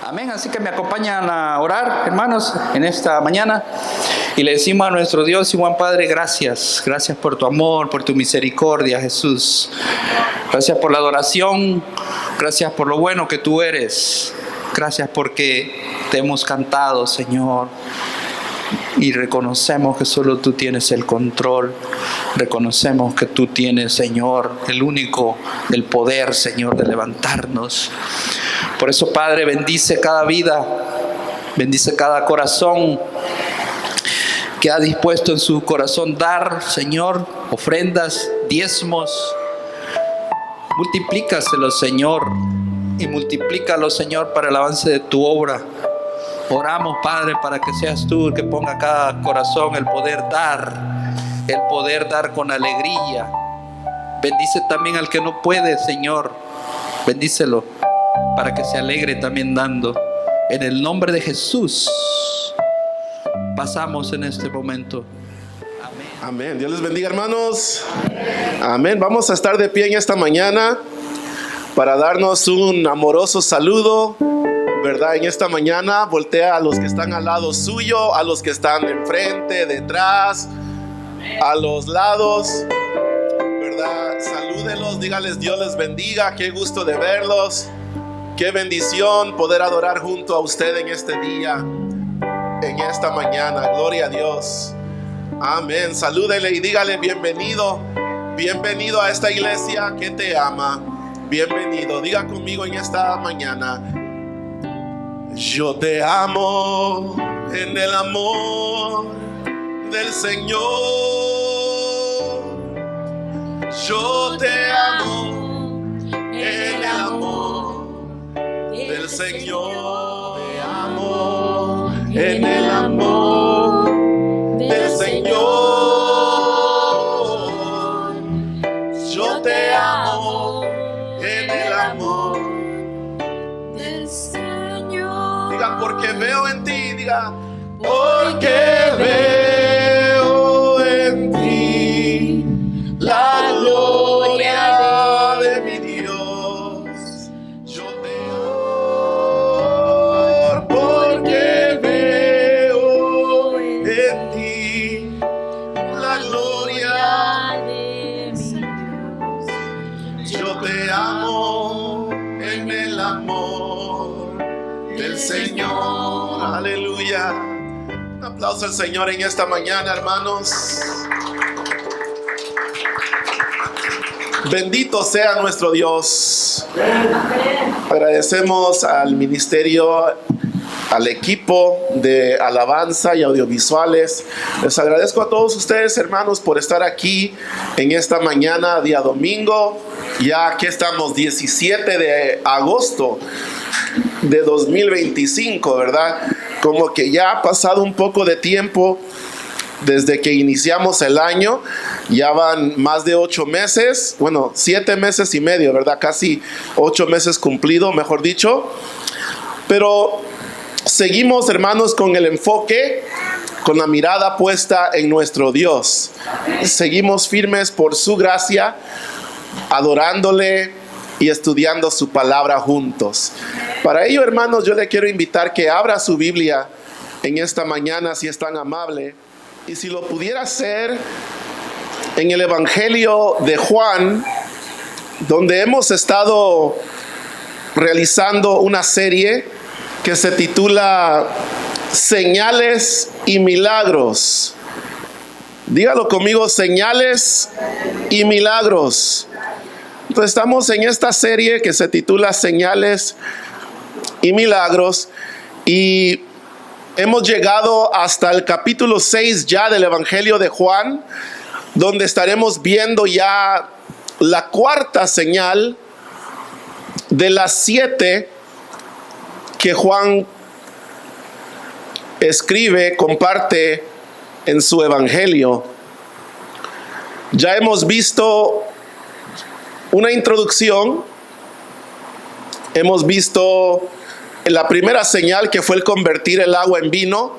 Amén. Así que me acompañan a orar, hermanos, en esta mañana. Y le decimos a nuestro Dios y buen Padre, gracias. Gracias por tu amor, por tu misericordia, Jesús. Gracias por la adoración. Gracias por lo bueno que tú eres. Gracias porque te hemos cantado, Señor. Y reconocemos que solo tú tienes el control. Reconocemos que tú tienes, Señor, el único del poder, Señor, de levantarnos. Por eso, Padre, bendice cada vida, bendice cada corazón que ha dispuesto en su corazón dar, Señor, ofrendas, diezmos. Multiplícaselo, Señor, y multiplícalo, Señor, para el avance de tu obra. Oramos, Padre, para que seas tú el que ponga a cada corazón el poder dar con alegría. Bendice también al que no puede, Señor. Bendícelo para que se alegre también dando. En el nombre de Jesús pasamos en este momento. Amén. Amén. Dios les bendiga, hermanos. Amén. Vamos a estar de pie en esta mañana para darnos un amoroso saludo, ¿verdad? En esta mañana voltea a los que están al lado suyo, a los que están enfrente, detrás, a los lados, ¿verdad? Salúdelos, dígales Dios les bendiga, qué gusto de verlos, qué bendición poder adorar junto a usted en este día, en esta mañana, gloria a Dios. Amén. Salúdele y dígale bienvenido, bienvenido a esta iglesia que te ama, bienvenido. Diga conmigo en esta mañana: yo te amo en el amor del Señor. Yo te amo en el amor del Señor. Te amo en el amor del Señor. Yo te amo en el amor del Señor. Diga, porque veo en ti, diga, porque veo en ti la gloria de mi Dios. Yo te amo porque veo en ti la gloria de mi Dios. Yo te amo en el amor del Señor. Aleluya. Un aplauso al Señor en esta mañana, hermanos. Bendito sea nuestro Dios. Agradecemos al ministerio, al equipo de alabanza y audiovisuales. Les agradezco a todos ustedes, hermanos, por estar aquí en esta mañana, día domingo. Ya aquí estamos, 17 de agosto de 2025, ¿verdad? Como que ya ha pasado un poco de tiempo desde que iniciamos el año. Ya van más de 8 meses, bueno, 7 meses y medio, ¿verdad? Casi 8 meses cumplido, mejor dicho. Pero seguimos, hermanos, con el enfoque, con la mirada puesta en nuestro Dios. Seguimos firmes por su gracia, adorándole y estudiando su palabra juntos. Para ello, hermanos, yo le quiero invitar que abra su Biblia en esta mañana, si es tan amable, y si lo pudiera hacer en el Evangelio de Juan, donde hemos estado realizando una serie que se titula Señales y Milagros. Dígalo conmigo: señales y milagros. Entonces estamos en esta serie que se titula Señales y Milagros, y hemos llegado hasta el capítulo 6 ya del Evangelio de Juan, donde estaremos viendo ya la cuarta señal de las 7 que Juan escribe, comparte en su Evangelio. Ya hemos visto una introducción, hemos visto la primera señal, que fue el convertir el agua en vino.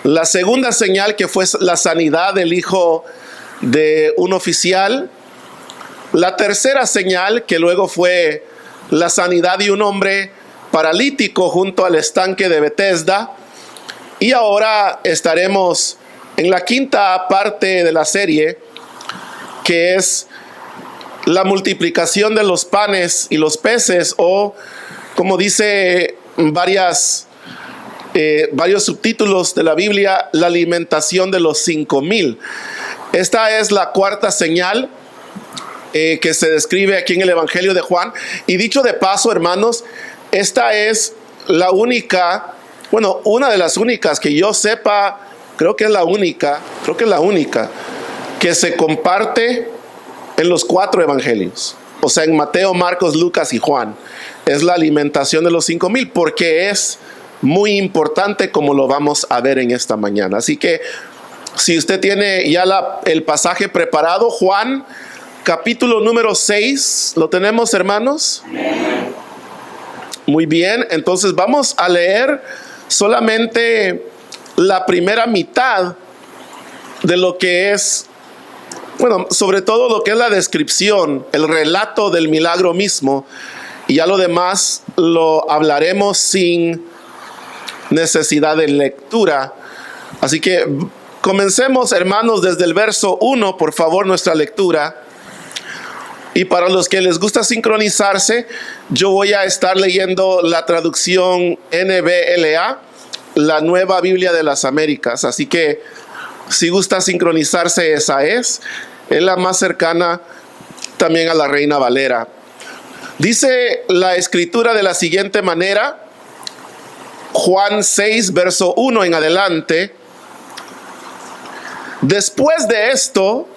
La segunda señal, que fue la sanidad del hijo de un oficial. La tercera señal, que luego fue la sanidad de un hombre paralítico junto al estanque de Betesda. Y ahora estaremos en la quinta parte de la serie, que es la multiplicación de los panes y los peces, o como dice varios subtítulos de la Biblia, la alimentación de los 5,000. Esta es la cuarta señal que se describe aquí en el Evangelio de Juan. Y dicho de paso, hermanos, esta es la única, una de las únicas que yo sepa, creo que es la única que se comparte en los 4 evangelios. O sea, en Mateo, Marcos, Lucas y Juan. Es la alimentación de los 5,000, porque es muy importante, como lo vamos a ver en esta mañana. Así que si usted tiene ya el pasaje preparado, Juan capítulo número 6, ¿lo tenemos, hermanos? Muy bien, entonces vamos a leer solamente la primera mitad de lo que es, sobre todo lo que es la descripción, el relato del milagro mismo, y ya lo demás lo hablaremos sin necesidad de lectura. Así que comencemos, hermanos, desde el verso 1, por favor, nuestra lectura. Y para los que les gusta sincronizarse, yo voy a estar leyendo la traducción NBLA, la Nueva Biblia de las Américas. Así que si gusta sincronizarse, esa es la más cercana también a la Reina Valera. Dice la escritura de la siguiente manera, Juan 6, verso 1 en adelante. Después de esto,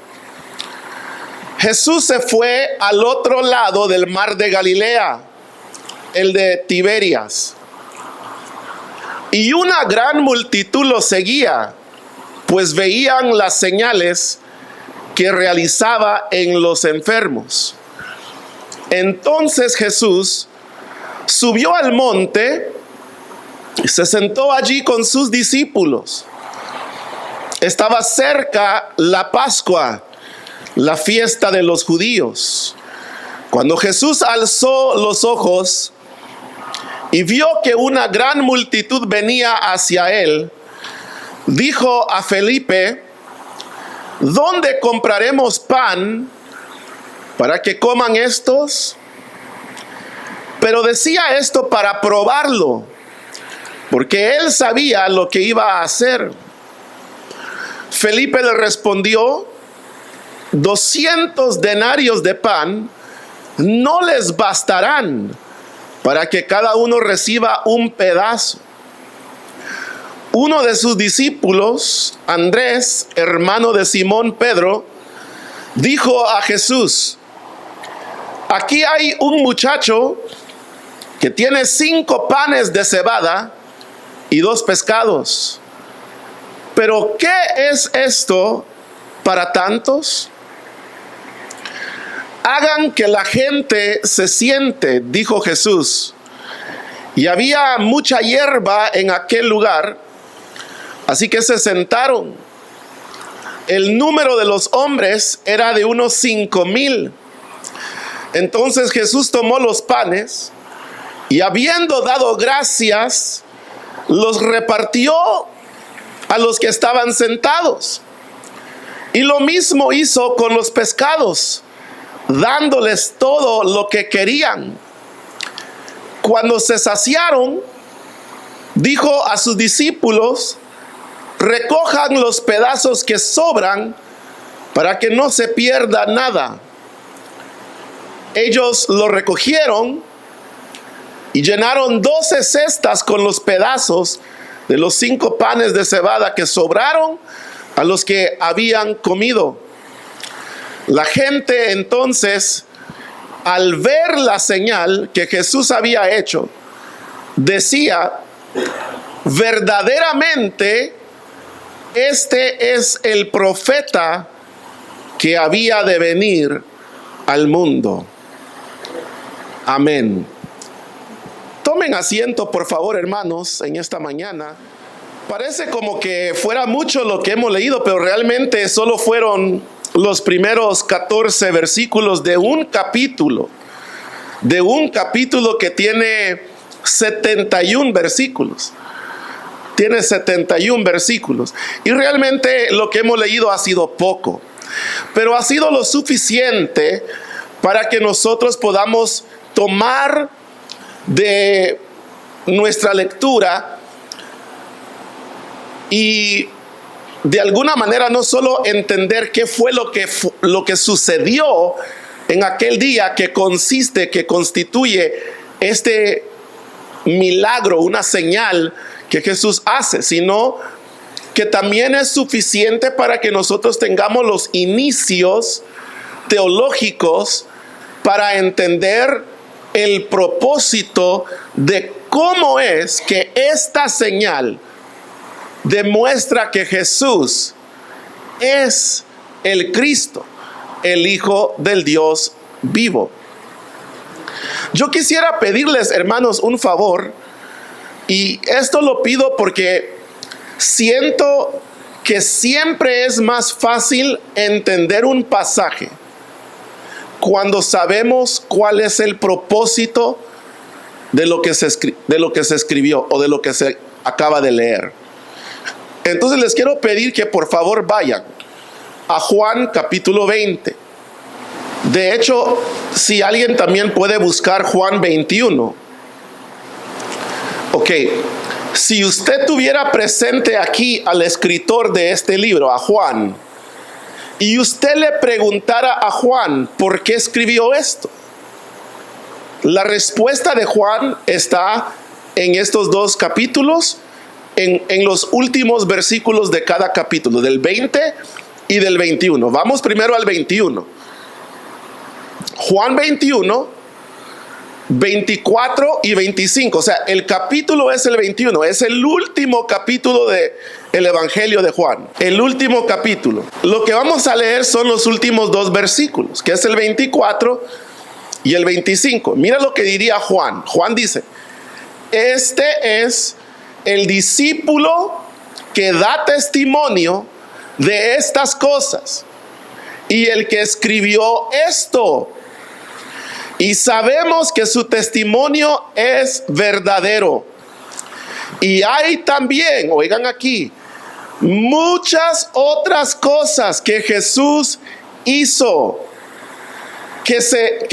Jesús se fue al otro lado del mar de Galilea, el de Tiberias. Y una gran multitud lo seguía, pues veían las señales que realizaba en los enfermos. Entonces Jesús subió al monte y se sentó allí con sus discípulos. Estaba cerca la Pascua, la fiesta de los judíos. Cuando Jesús alzó los ojos y vio que una gran multitud venía hacia él, dijo a Felipe: ¿dónde compraremos pan para que coman estos? Pero decía esto para probarlo, porque él sabía lo que iba a hacer. Felipe le respondió: 200 denarios de pan no les bastarán para que cada uno reciba un pedazo. Uno de sus discípulos, Andrés, hermano de Simón Pedro, dijo a Jesús: aquí hay un muchacho que tiene 5 panes de cebada y 2 pescados. Pero ¿qué es esto para tantos? Hagan que la gente se siente, dijo Jesús. Y había mucha hierba en aquel lugar, así que se sentaron. El número de los hombres era de unos 5,000. Entonces Jesús tomó los panes y, habiendo dado gracias, los repartió a los que estaban sentados. Y lo mismo hizo con los pescados, dándoles todo lo que querían. Cuando se saciaron, dijo a sus discípulos: recojan los pedazos que sobran para que no se pierda nada. Ellos lo recogieron y llenaron 12 cestas con los pedazos de los 5 panes de cebada que sobraron a los que habían comido. La gente entonces, al ver la señal que Jesús había hecho, decía: verdaderamente este es el profeta que había de venir al mundo. Amén. Tomen asiento, por favor, hermanos, en esta mañana. Parece como que fuera mucho lo que hemos leído, pero realmente solo fueron los primeros 14 versículos de un capítulo que tiene 71 versículos. Tiene 71 versículos. Y realmente lo que hemos leído ha sido poco, pero ha sido lo suficiente para que nosotros podamos tomar de nuestra lectura y de alguna manera no solo entender qué fue lo que sucedió en aquel día, que constituye este milagro, una señal que Jesús hace, sino que también es suficiente para que nosotros tengamos los inicios teológicos para entender el propósito de cómo es que esta señal demuestra que Jesús es el Cristo, el Hijo del Dios vivo. Yo quisiera pedirles, hermanos, un favor, y esto lo pido porque siento que siempre es más fácil entender un pasaje cuando sabemos cuál es el propósito de lo que se escribió o de lo que se acaba de leer. Entonces les quiero pedir que por favor vayan a Juan capítulo 20. De hecho, si alguien también puede buscar Juan 21. Ok, si usted tuviera presente aquí al escritor de este libro, a Juan, y usted le preguntara a Juan por qué escribió esto, la respuesta de Juan está en estos dos capítulos, en los últimos versículos de cada capítulo, del 20 y del 21. Vamos primero al 21. Juan 21, 24 y 25. O sea, el capítulo es el 21. Es el último capítulo del Evangelio de Juan. El último capítulo. Lo que vamos a leer son los últimos dos versículos, que es el 24 y el 25. Mira lo que diría Juan. Juan dice: este es el discípulo que da testimonio de estas cosas y el que escribió esto. Y sabemos que su testimonio es verdadero. Y hay también, oigan aquí, muchas otras cosas que Jesús hizo que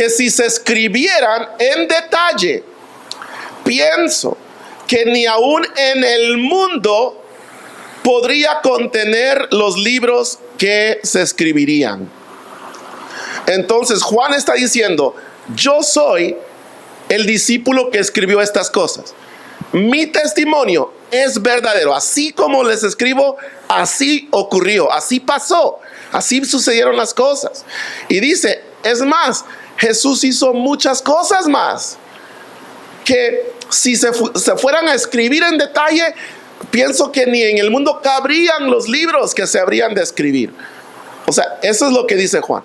si se escribieran en detalle, pienso que ni aún en el mundo podría contener los libros que se escribirían. Entonces Juan está diciendo: yo soy el discípulo que escribió estas cosas. Mi testimonio es verdadero. Así como les escribo, así ocurrió, así pasó, así sucedieron las cosas. Y dice, es más, Jesús hizo muchas cosas más que si se fueran a escribir en detalle, pienso que ni en el mundo cabrían los libros que se habrían de escribir. O sea, eso es lo que dice Juan.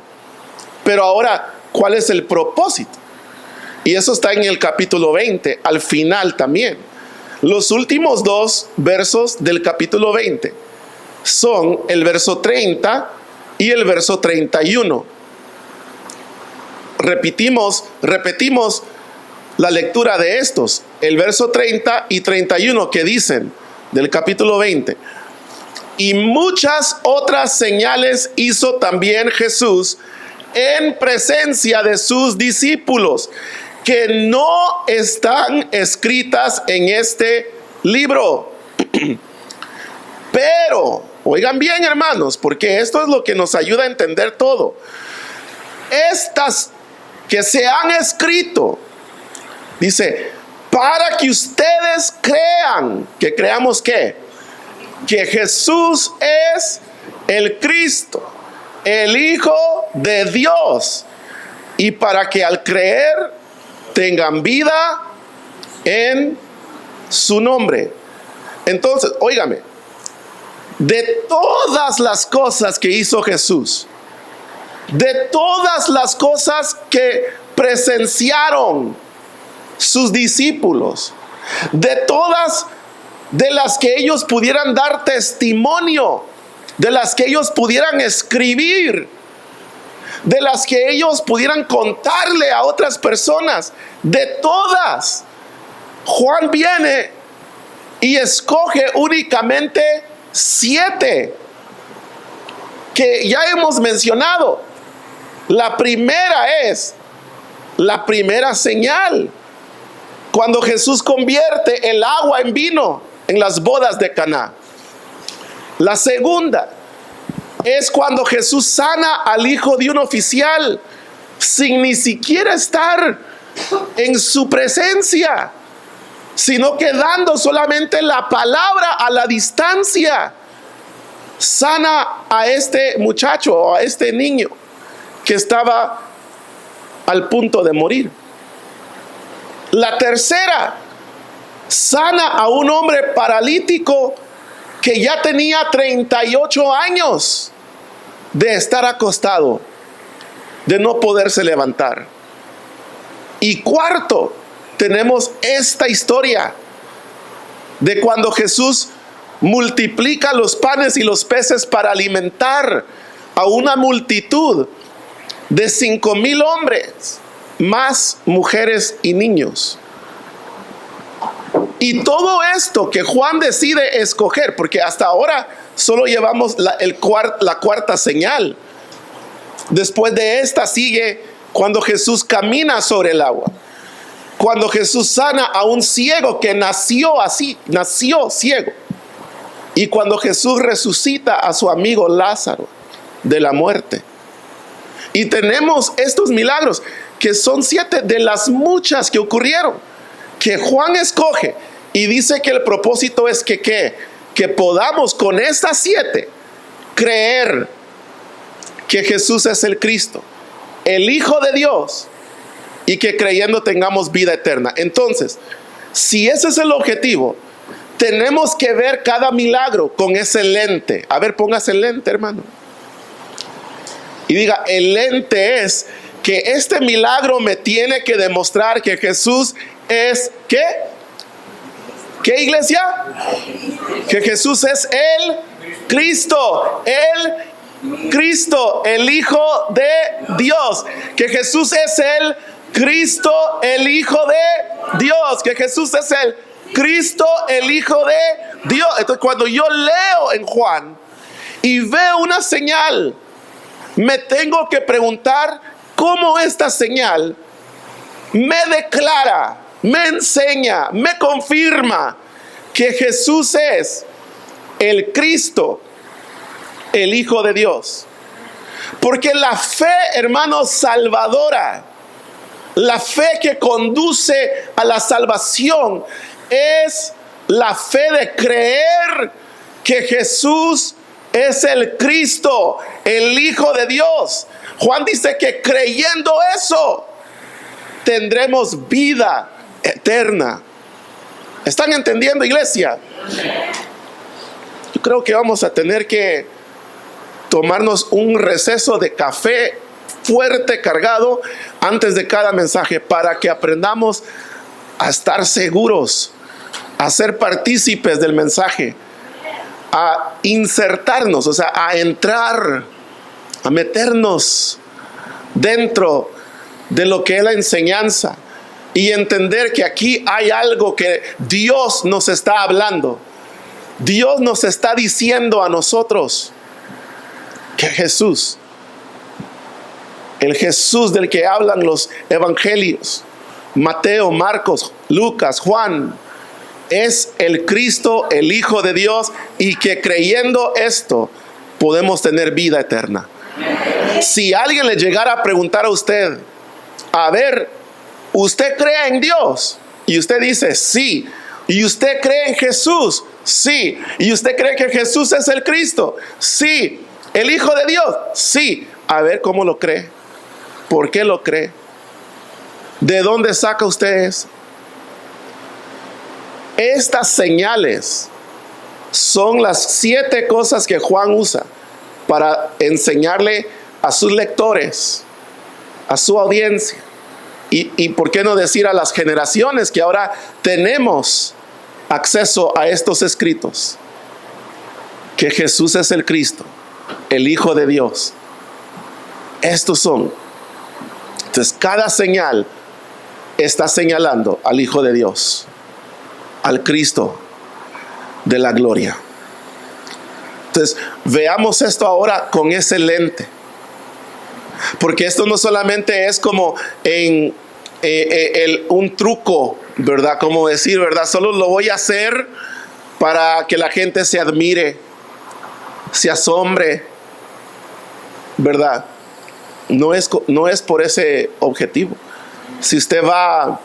Pero ahora, ¿cuál es el propósito? Y eso está en el capítulo 20, al final también. Los últimos dos versos del capítulo 20 son el verso 30 y el verso 31. Repetimos la lectura de estos, el verso 30 y 31, que dicen del capítulo 20: y muchas otras señales hizo también Jesús en presencia de sus discípulos, que no están escritas en este libro. Pero, oigan bien, hermanos, porque esto es lo que nos ayuda a entender todo. Estas que se han escrito, dice, para que ustedes crean. ¿Que creamos qué? Que Jesús es el Cristo, el Hijo de Dios, y para que al creer tengan vida en su nombre. Entonces, óigame, de todas las cosas que hizo Jesús, de todas las cosas que presenciaron sus discípulos, de todas de las que ellos pudieran dar testimonio, de las que ellos pudieran escribir, de las que ellos pudieran contarle a otras personas, de todas, Juan viene y escoge únicamente 7 que ya hemos mencionado. La primera es la primera señal, cuando Jesús convierte el agua en vino en las bodas de Caná. La segunda es cuando Jesús sana al hijo de un oficial sin ni siquiera estar en su presencia, sino que dando solamente la palabra a la distancia, sana a este muchacho o a este niño que estaba al punto de morir. La tercera, sana a un hombre paralítico que ya tenía 38 años de estar acostado, de no poderse levantar. Y cuarto, tenemos esta historia de cuando Jesús multiplica los panes y los peces para alimentar a una multitud de 5,000 hombres, más mujeres y niños. Y todo esto que Juan decide escoger, porque hasta ahora solo llevamos la cuarta señal. Después de esta sigue cuando Jesús camina sobre el agua, cuando Jesús sana a un ciego que nació ciego, y cuando Jesús resucita a su amigo Lázaro de la muerte. Y tenemos estos milagros que son 7 de las muchas que ocurrieron, que Juan escoge y dice que el propósito es que podamos con estas 7 creer que Jesús es el Cristo, el Hijo de Dios, y que creyendo tengamos vida eterna. Entonces, si ese es el objetivo, tenemos que ver cada milagro con ese lente. A ver, póngase el lente, hermano. Y diga, el lente es que este milagro me tiene que demostrar que Jesús es, ¿qué? ¿Qué, iglesia? Que Jesús es el Cristo, el Hijo de Dios. Que Jesús es el Cristo, el Hijo de Dios. Que Jesús es el Cristo, el Hijo de Dios. Entonces, cuando yo leo en Juan y veo una señal, me tengo que preguntar cómo esta señal me declara, me enseña, me confirma que Jesús es el Cristo, el Hijo de Dios. Porque la fe, hermanos, salvadora, la fe que conduce a la salvación, es la fe de creer que Jesús es el Cristo, el Hijo de Dios. Juan dice que creyendo eso, tendremos vida eterna. ¿Están entendiendo, iglesia? Yo creo que vamos a tener que tomarnos un receso de café fuerte, cargado, antes de cada mensaje, para que aprendamos a estar seguros, a ser partícipes del mensaje, a insertarnos, o sea, a entrar, a meternos dentro de lo que es la enseñanza y entender que aquí hay algo que Dios nos está hablando. Dios nos está diciendo a nosotros que Jesús, el Jesús del que hablan los evangelios, Mateo, Marcos, Lucas, Juan, es el Cristo, el Hijo de Dios, y que creyendo esto podemos tener vida eterna. Si alguien le llegara a preguntar a usted, a ver, ¿usted cree en Dios? Y usted dice sí. ¿Y usted cree en Jesús? Sí. ¿Y usted cree que Jesús es el Cristo? Sí. ¿El Hijo de Dios? Sí. A ver, ¿cómo lo cree? ¿Por qué lo cree? ¿De dónde saca usted eso? Estas señales son las 7 cosas que Juan usa para enseñarle a sus lectores, a su audiencia, y por qué no decir a las generaciones que ahora tenemos acceso a estos escritos, que Jesús es el Cristo, el Hijo de Dios. Estos son. Entonces, cada señal está señalando al Hijo de Dios. al Cristo de la gloria. Entonces, veamos esto ahora con ese lente. Porque esto no solamente es como en un truco, ¿verdad? Como decir, ¿verdad? Solo lo voy a hacer para que la gente se admire, se asombre, ¿verdad? No es por ese objetivo. Si usted va,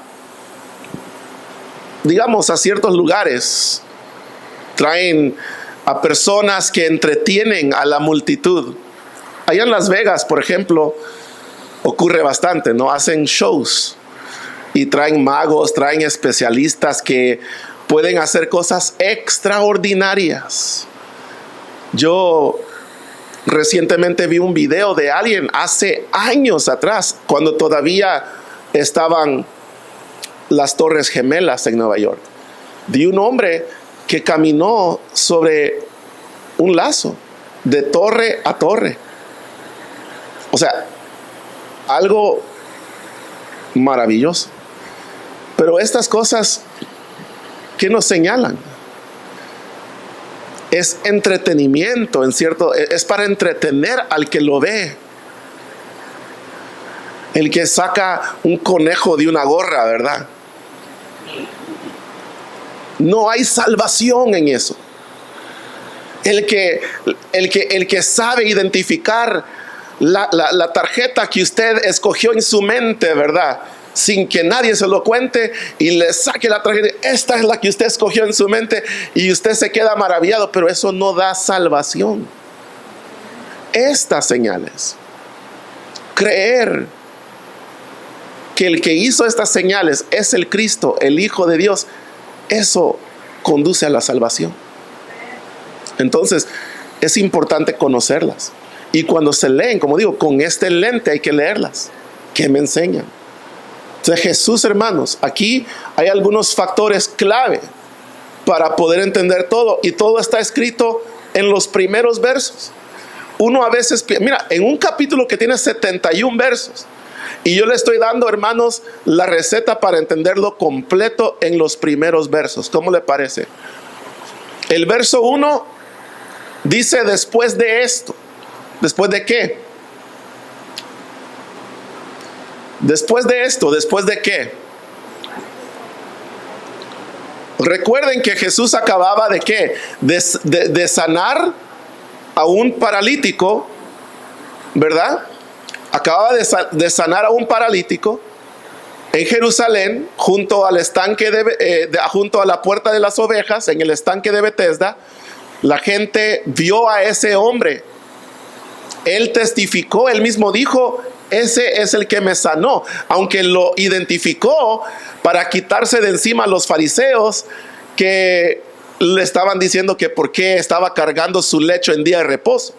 digamos, a ciertos lugares, traen a personas que entretienen a la multitud. Allá en Las Vegas, por ejemplo, ocurre bastante, ¿no? Hacen shows y traen magos, traen especialistas que pueden hacer cosas extraordinarias. Yo recientemente vi un video de alguien hace años atrás, cuando todavía estaban las Torres Gemelas en Nueva York, de un hombre que caminó sobre un lazo de torre a torre. O sea, algo maravilloso. Pero estas cosas, ¿qué nos señalan? Es entretenimiento, es para entretener al que lo ve. El que saca un conejo de una gorra, ¿verdad? No hay salvación en eso. El que sabe identificar la tarjeta que usted escogió en su mente, ¿verdad? Sin que nadie se lo cuente y le saque la tarjeta. Esta es la que usted escogió en su mente y usted se queda maravillado, pero eso no da salvación. Estas señales, creer que el que hizo estas señales es el Cristo, el Hijo de Dios, eso conduce a la salvación. Entonces, es importante conocerlas. Y cuando se leen, como digo, con este lente hay que leerlas. ¿Qué me enseñan? Entonces, Jesús, hermanos, aquí hay algunos factores clave para poder entender todo. Y todo está escrito en los primeros versos. Uno a veces, mira, en un capítulo que tiene 71 versos, y yo le estoy dando, hermanos, la receta para entenderlo completo en los primeros versos. ¿Cómo le parece? El verso 1 dice: después de esto. ¿Después de qué? Después de esto, ¿después de qué? Recuerden que Jesús acababa de ¿qué? De sanar a un paralítico, ¿verdad? Acababa de sanar a un paralítico en Jerusalén, junto al estanque junto a la puerta de las ovejas, en el estanque de Betesda. La gente vio a ese hombre. Él testificó, él mismo dijo: ese es el que me sanó. Aunque lo identificó para quitarse de encima a los fariseos que le estaban diciendo que por qué estaba cargando su lecho en día de reposo.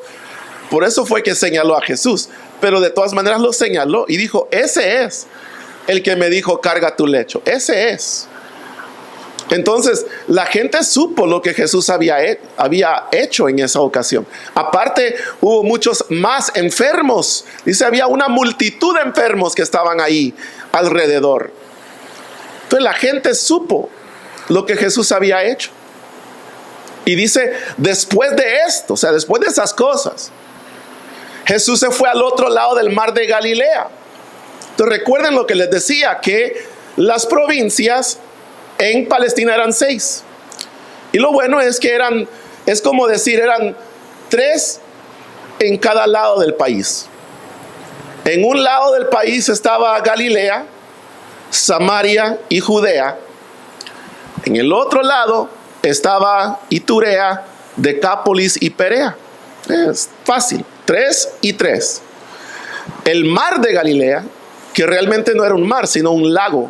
Por eso fue que señaló a Jesús. Pero de todas maneras lo señaló y dijo: ese es el que me dijo carga tu lecho. Ese es. Entonces la gente supo lo que Jesús había hecho en esa ocasión. Aparte, hubo muchos más enfermos. Dice, había una multitud de enfermos que estaban ahí alrededor. Entonces la gente supo lo que Jesús había hecho. Y dice, después de esto, o sea, después de esas cosas, Jesús se fue al otro lado del mar de Galilea. Entonces recuerden lo que les decía, que las provincias en Palestina eran 6. Y lo bueno es que eran 3 en cada lado del país. En un lado del país estaba Galilea, Samaria y Judea. En el otro lado estaba Iturea, Decápolis y Perea. Es fácil, 3 y 3. El mar de Galilea, que realmente no era un mar, sino un lago.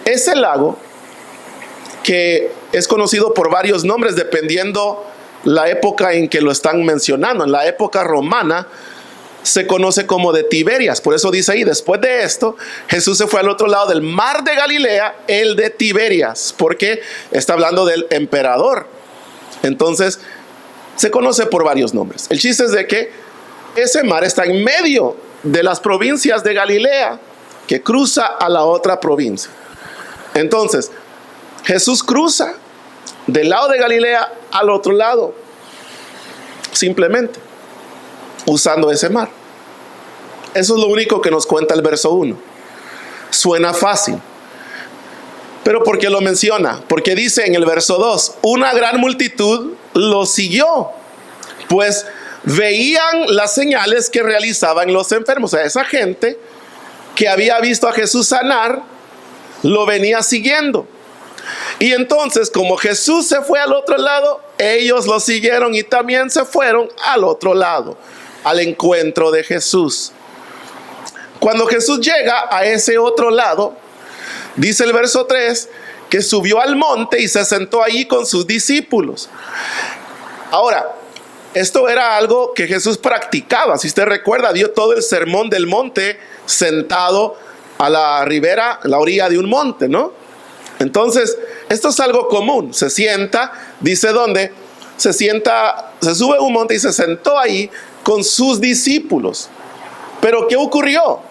Ese lago, que es conocido por varios nombres dependiendo la época en que lo están mencionando. En la época romana se conoce como de Tiberias. Por eso dice ahí, después de esto, Jesús se fue al otro lado del mar de Galilea, el de Tiberias, porque está hablando del emperador. Entonces, se conoce por varios nombres. El chiste es de que ese mar está en medio de las provincias de Galilea, que cruza a la otra provincia. Entonces, Jesús cruza del lado de Galilea al otro lado, simplemente usando ese mar. Eso es lo único que nos cuenta el verso 1. Suena fácil, pero ¿por qué lo menciona? Porque dice en el verso 2, una gran multitud lo siguió, pues veían las señales que realizaban los enfermos. O sea, esa gente que había visto a Jesús sanar, lo venía siguiendo. Y entonces, como Jesús se fue al otro lado, ellos lo siguieron y también se fueron al otro lado, al encuentro de Jesús. Cuando Jesús llega a ese otro lado, dice el verso 3, que subió al monte y se sentó allí con sus discípulos. Ahora, esto era algo que Jesús practicaba. Si usted recuerda, dio todo el sermón del monte sentado a la ribera, la orilla de un monte, ¿no? Entonces, esto es algo común. Se sienta, dice dónde, se sienta, se sube a un monte y se sentó ahí con sus discípulos. Pero ¿qué ocurrió?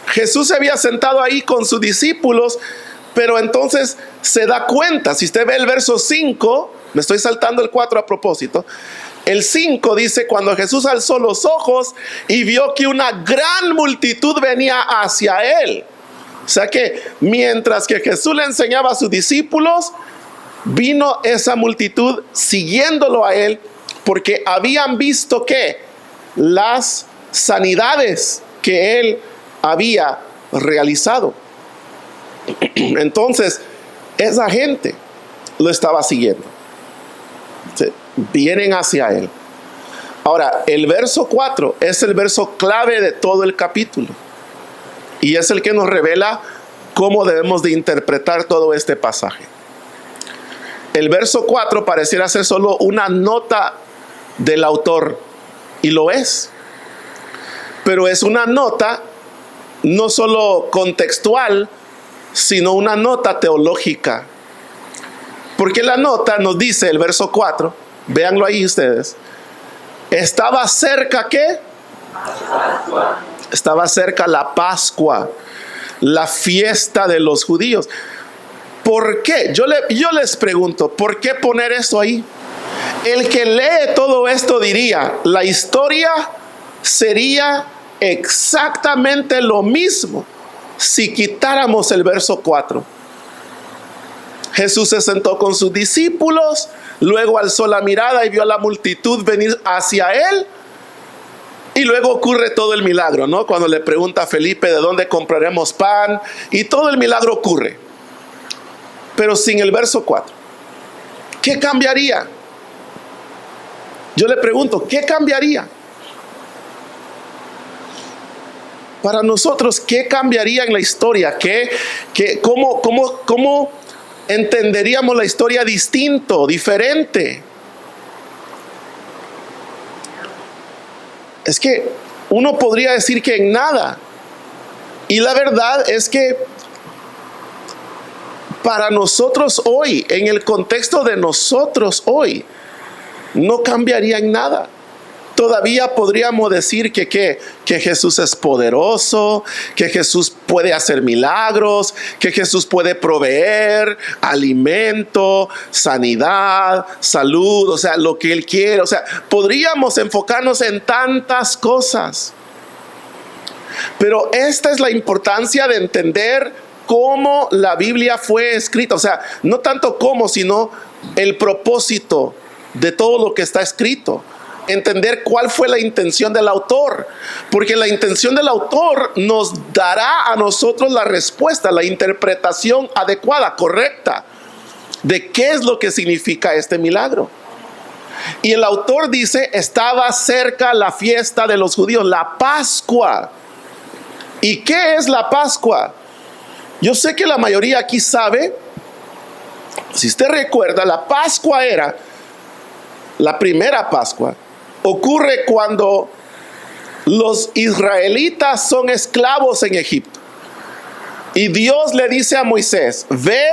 Jesús se había sentado ahí con sus discípulos, pero entonces se da cuenta. Si usted ve el verso 5, me estoy saltando el 4 a propósito. El 5 dice, cuando Jesús alzó los ojos y vio que una gran multitud venía hacia él. O sea que mientras que Jesús le enseñaba a sus discípulos, vino esa multitud siguiéndolo a él, porque habían visto que las sanidades que él había realizado. Entonces, esa gente lo estaba siguiendo. Vienen hacia él. Ahora, el verso 4 es el verso clave de todo el capítulo. Y es el que nos revela cómo debemos de interpretar todo este pasaje. El verso 4 pareciera ser solo una nota del autor, y lo es. Pero es una nota no solo contextual, sino una nota teológica. Porque la nota nos dice, el verso 4, véanlo ahí ustedes, estaba cerca, ¿qué? Estaba cerca la Pascua, la fiesta de los judíos. ¿Por qué? Yo les pregunto, ¿por qué poner eso ahí? El que lee todo esto diría, la historia sería exactamente lo mismo si quitáramos el verso 4. Jesús se sentó con sus discípulos, luego alzó la mirada y vio a la multitud venir hacia él, y luego ocurre todo el milagro, ¿no? Cuando le pregunta a Felipe de dónde compraremos pan, y todo el milagro ocurre. Pero sin el verso 4, ¿qué cambiaría? Yo le pregunto, ¿qué cambiaría? Para nosotros, ¿qué cambiaría en la historia? ¿Cómo entenderíamos la historia distinto, diferente? Es que uno podría decir que en nada. Y la verdad es que para nosotros hoy, en el contexto de nosotros hoy, no cambiaría en nada. Todavía podríamos decir que Jesús es poderoso, que Jesús puede hacer milagros, que Jesús puede proveer alimento, sanidad, salud, o sea, lo que Él quiere. O sea, podríamos enfocarnos en tantas cosas. Pero esta es la importancia de entender cómo la Biblia fue escrita. O sea, no tanto cómo, sino el propósito de todo lo que está escrito. Entender cuál fue la intención del autor, porque la intención del autor nos dará a nosotros la respuesta, la interpretación adecuada, correcta, de qué es lo que significa este milagro. Y el autor dice, estaba cerca la fiesta de los judíos, la Pascua. ¿Y qué es la Pascua? Yo sé que la mayoría aquí sabe. Si usted recuerda, la Pascua era la primera Pascua. Ocurre cuando los israelitas son esclavos en Egipto. Y Dios le dice a Moisés, ve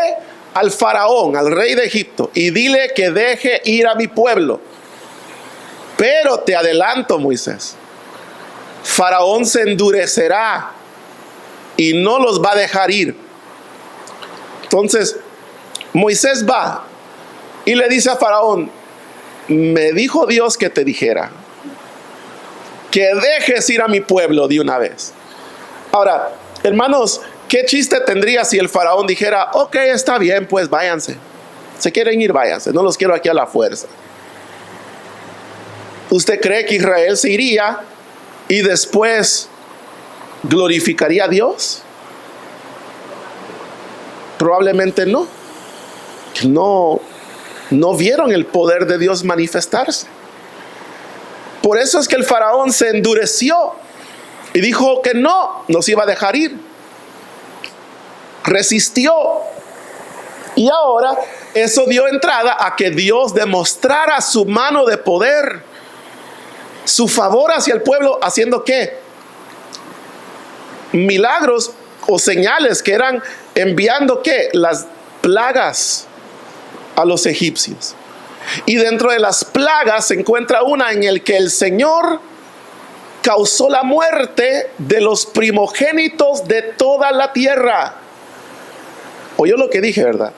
al faraón, al rey de Egipto, y dile que deje ir a mi pueblo. Pero te adelanto, Moisés, Faraón se endurecerá y no los va a dejar ir. Entonces, Moisés va y le dice a Faraón: me dijo Dios que te dijera que dejes ir a mi pueblo de una vez. Ahora, hermanos, ¿qué chiste tendría si el faraón dijera: ok, está bien, pues váyanse, se quieren ir, váyanse, no los quiero aquí a la fuerza? ¿Usted cree que Israel se iría y después glorificaría a Dios? Probablemente no. No vieron el poder de Dios manifestarse. Por eso es que el faraón se endureció y dijo que no nos iba a dejar ir. Resistió. Y ahora eso dio entrada a que Dios demostrara su mano de poder, su favor hacia el pueblo, haciendo ¿qué? Milagros o señales, que eran enviando ¿qué? Las plagas a los egipcios. Y dentro de las plagas se encuentra una en el que el Señor causó la muerte de los primogénitos de toda la tierra. Oyó lo que dije, ¿verdad?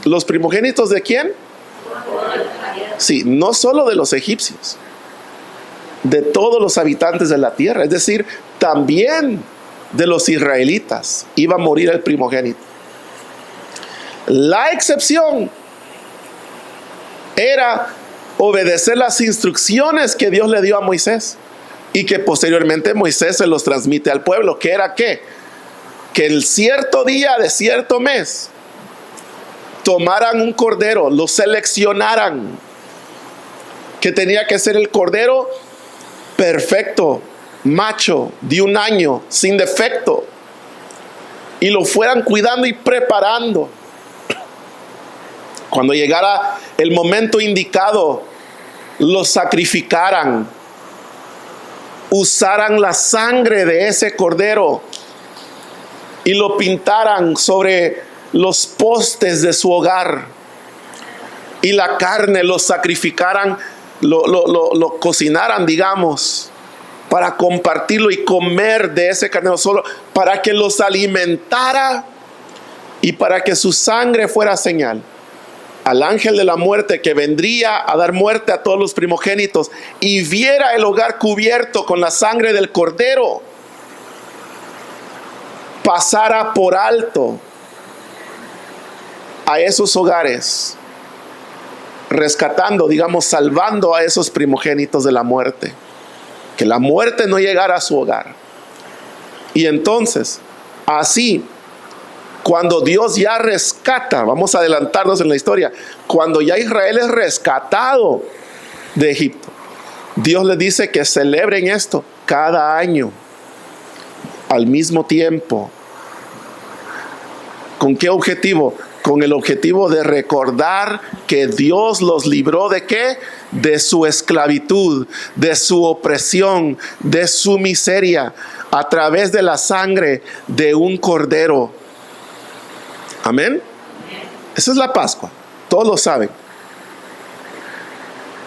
¿Los primogénitos de quién? Sí, no solo de los egipcios, de todos los habitantes de la tierra, es decir, también de los israelitas iba a morir el primogénito. La excepción era obedecer las instrucciones que Dios le dio a Moisés y que posteriormente Moisés se los transmite al pueblo, que era ¿qué? Que el cierto día de cierto mes tomaran un cordero, lo seleccionaran, que tenía que ser el cordero perfecto, macho, de 1 año, sin defecto, y lo fueran cuidando y preparando. Cuando llegara el momento indicado, lo sacrificaran, usaran la sangre de ese cordero y lo pintaran sobre los postes de su hogar, y la carne lo sacrificaran, lo cocinaran, digamos, para compartirlo y comer de ese carnero, solo para que los alimentara y para que su sangre fuera señal al ángel de la muerte, que vendría a dar muerte a todos los primogénitos, y viera el hogar cubierto con la sangre del cordero, pasara por alto a esos hogares, rescatando, digamos, salvando a esos primogénitos de la muerte, que la muerte no llegara a su hogar. Y entonces, así, cuando Dios ya rescata, vamos a adelantarnos en la historia, cuando ya Israel es rescatado de Egipto, Dios les dice que celebren esto cada año, al mismo tiempo. ¿Con qué objetivo? Con el objetivo de recordar que Dios los libró ¿de qué? De su esclavitud, de su opresión, de su miseria, a través de la sangre de un cordero. Amén. Esa es la Pascua. Todos lo saben.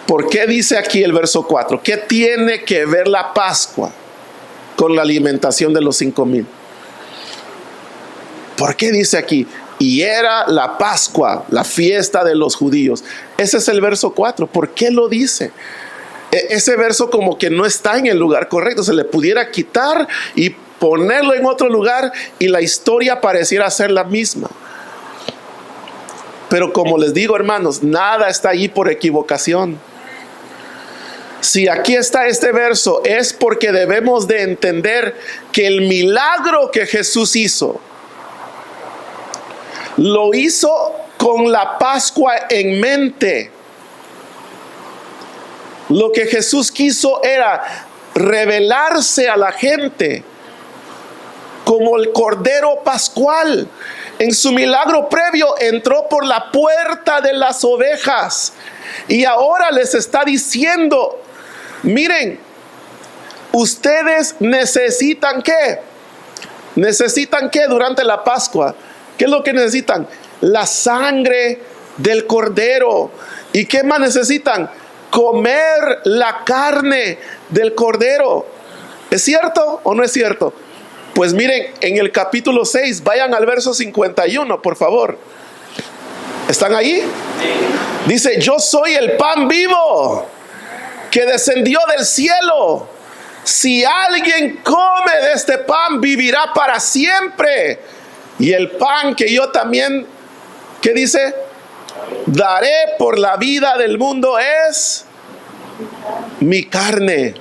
¿Por qué dice aquí el verso 4? ¿Qué tiene que ver la Pascua con la alimentación de los 5,000? ¿Por qué dice aquí? Y era la Pascua, la fiesta de los judíos. Ese es el verso 4. ¿Por qué lo dice? Ese verso como que no está en el lugar correcto. Se le pudiera quitar y ponerlo en otro lugar y la historia pareciera ser la misma. Pero como les digo, hermanos, nada está allí por equivocación. Si aquí está este verso, es porque debemos de entender que el milagro que Jesús hizo, lo hizo con la Pascua en mente. Lo que Jesús quiso era revelarse a la gente como el Cordero Pascual. En su milagro previo entró por la puerta de las ovejas y ahora les está diciendo: miren, ustedes necesitan ¿qué? ¿Necesitan qué durante la Pascua? ¿Qué es lo que necesitan? La sangre del cordero. ¿Y qué más necesitan? Comer la carne del cordero. ¿Es cierto o no es cierto? Pues miren, en el capítulo 6, vayan al verso 51, por favor. ¿Están ahí? Dice, yo soy el pan vivo que descendió del cielo. Si alguien come de este pan, vivirá para siempre. Y el pan que yo también, ¿qué dice? Daré por la vida del mundo es mi carne.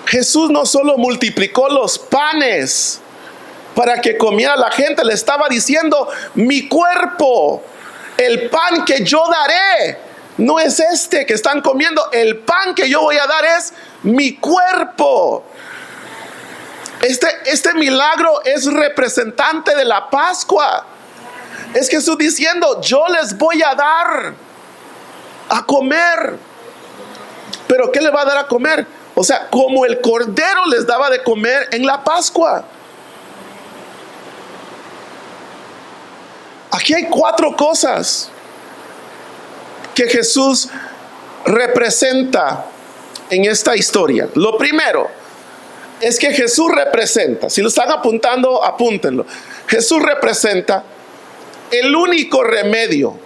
Jesús no solo multiplicó los panes para que comiera la gente, le estaba diciendo, mi cuerpo, el pan que yo daré, no es este que están comiendo, el pan que yo voy a dar es mi cuerpo. Este milagro es representante de la Pascua. Es Jesús diciendo, yo les voy a dar a comer. ¿Pero qué le va a dar a comer? O sea, como el cordero les daba de comer en la Pascua. Aquí hay 4 cosas que Jesús representa en esta historia. Lo primero es que Jesús representa, si lo están apuntando, apúntenlo. Jesús representa el único remedio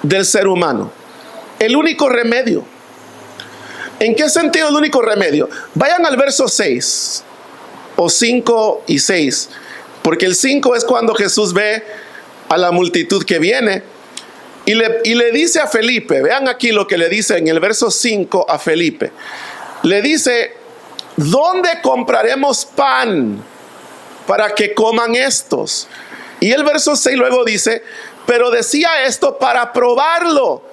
del ser humano. El único remedio. ¿En qué sentido el único remedio? Vayan al verso 6 o 5 y 6, porque el 5 es cuando Jesús ve a la multitud que viene y le dice a Felipe, vean aquí lo que le dice en el verso 5 a Felipe. Le dice, ¿dónde compraremos pan para que coman estos? Y el verso 6 luego dice, pero decía esto para probarlo,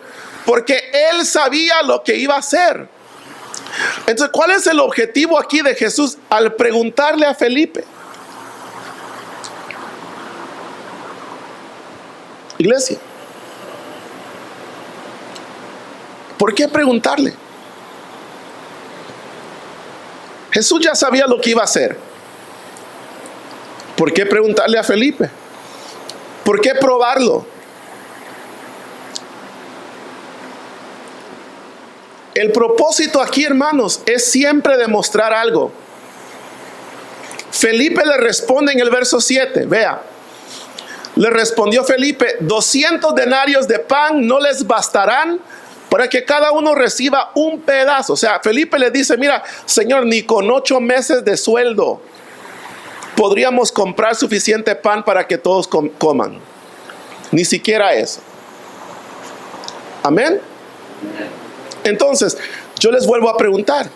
porque él sabía lo que iba a hacer. Entonces, ¿cuál es el objetivo aquí de Jesús al preguntarle a Felipe? Iglesia, ¿por qué preguntarle? Jesús ya sabía lo que iba a hacer. ¿Por qué preguntarle a Felipe? ¿Por qué probarlo? El propósito aquí, hermanos, es siempre demostrar algo. Felipe le responde en el verso 7, vea. Le respondió Felipe, 200 denarios de pan no les bastarán para que cada uno reciba un pedazo. O sea, Felipe le dice, mira, Señor, ni con 8 meses de sueldo podríamos comprar suficiente pan para que todos coman. Ni siquiera eso. Amén. Entonces, yo les vuelvo a preguntar,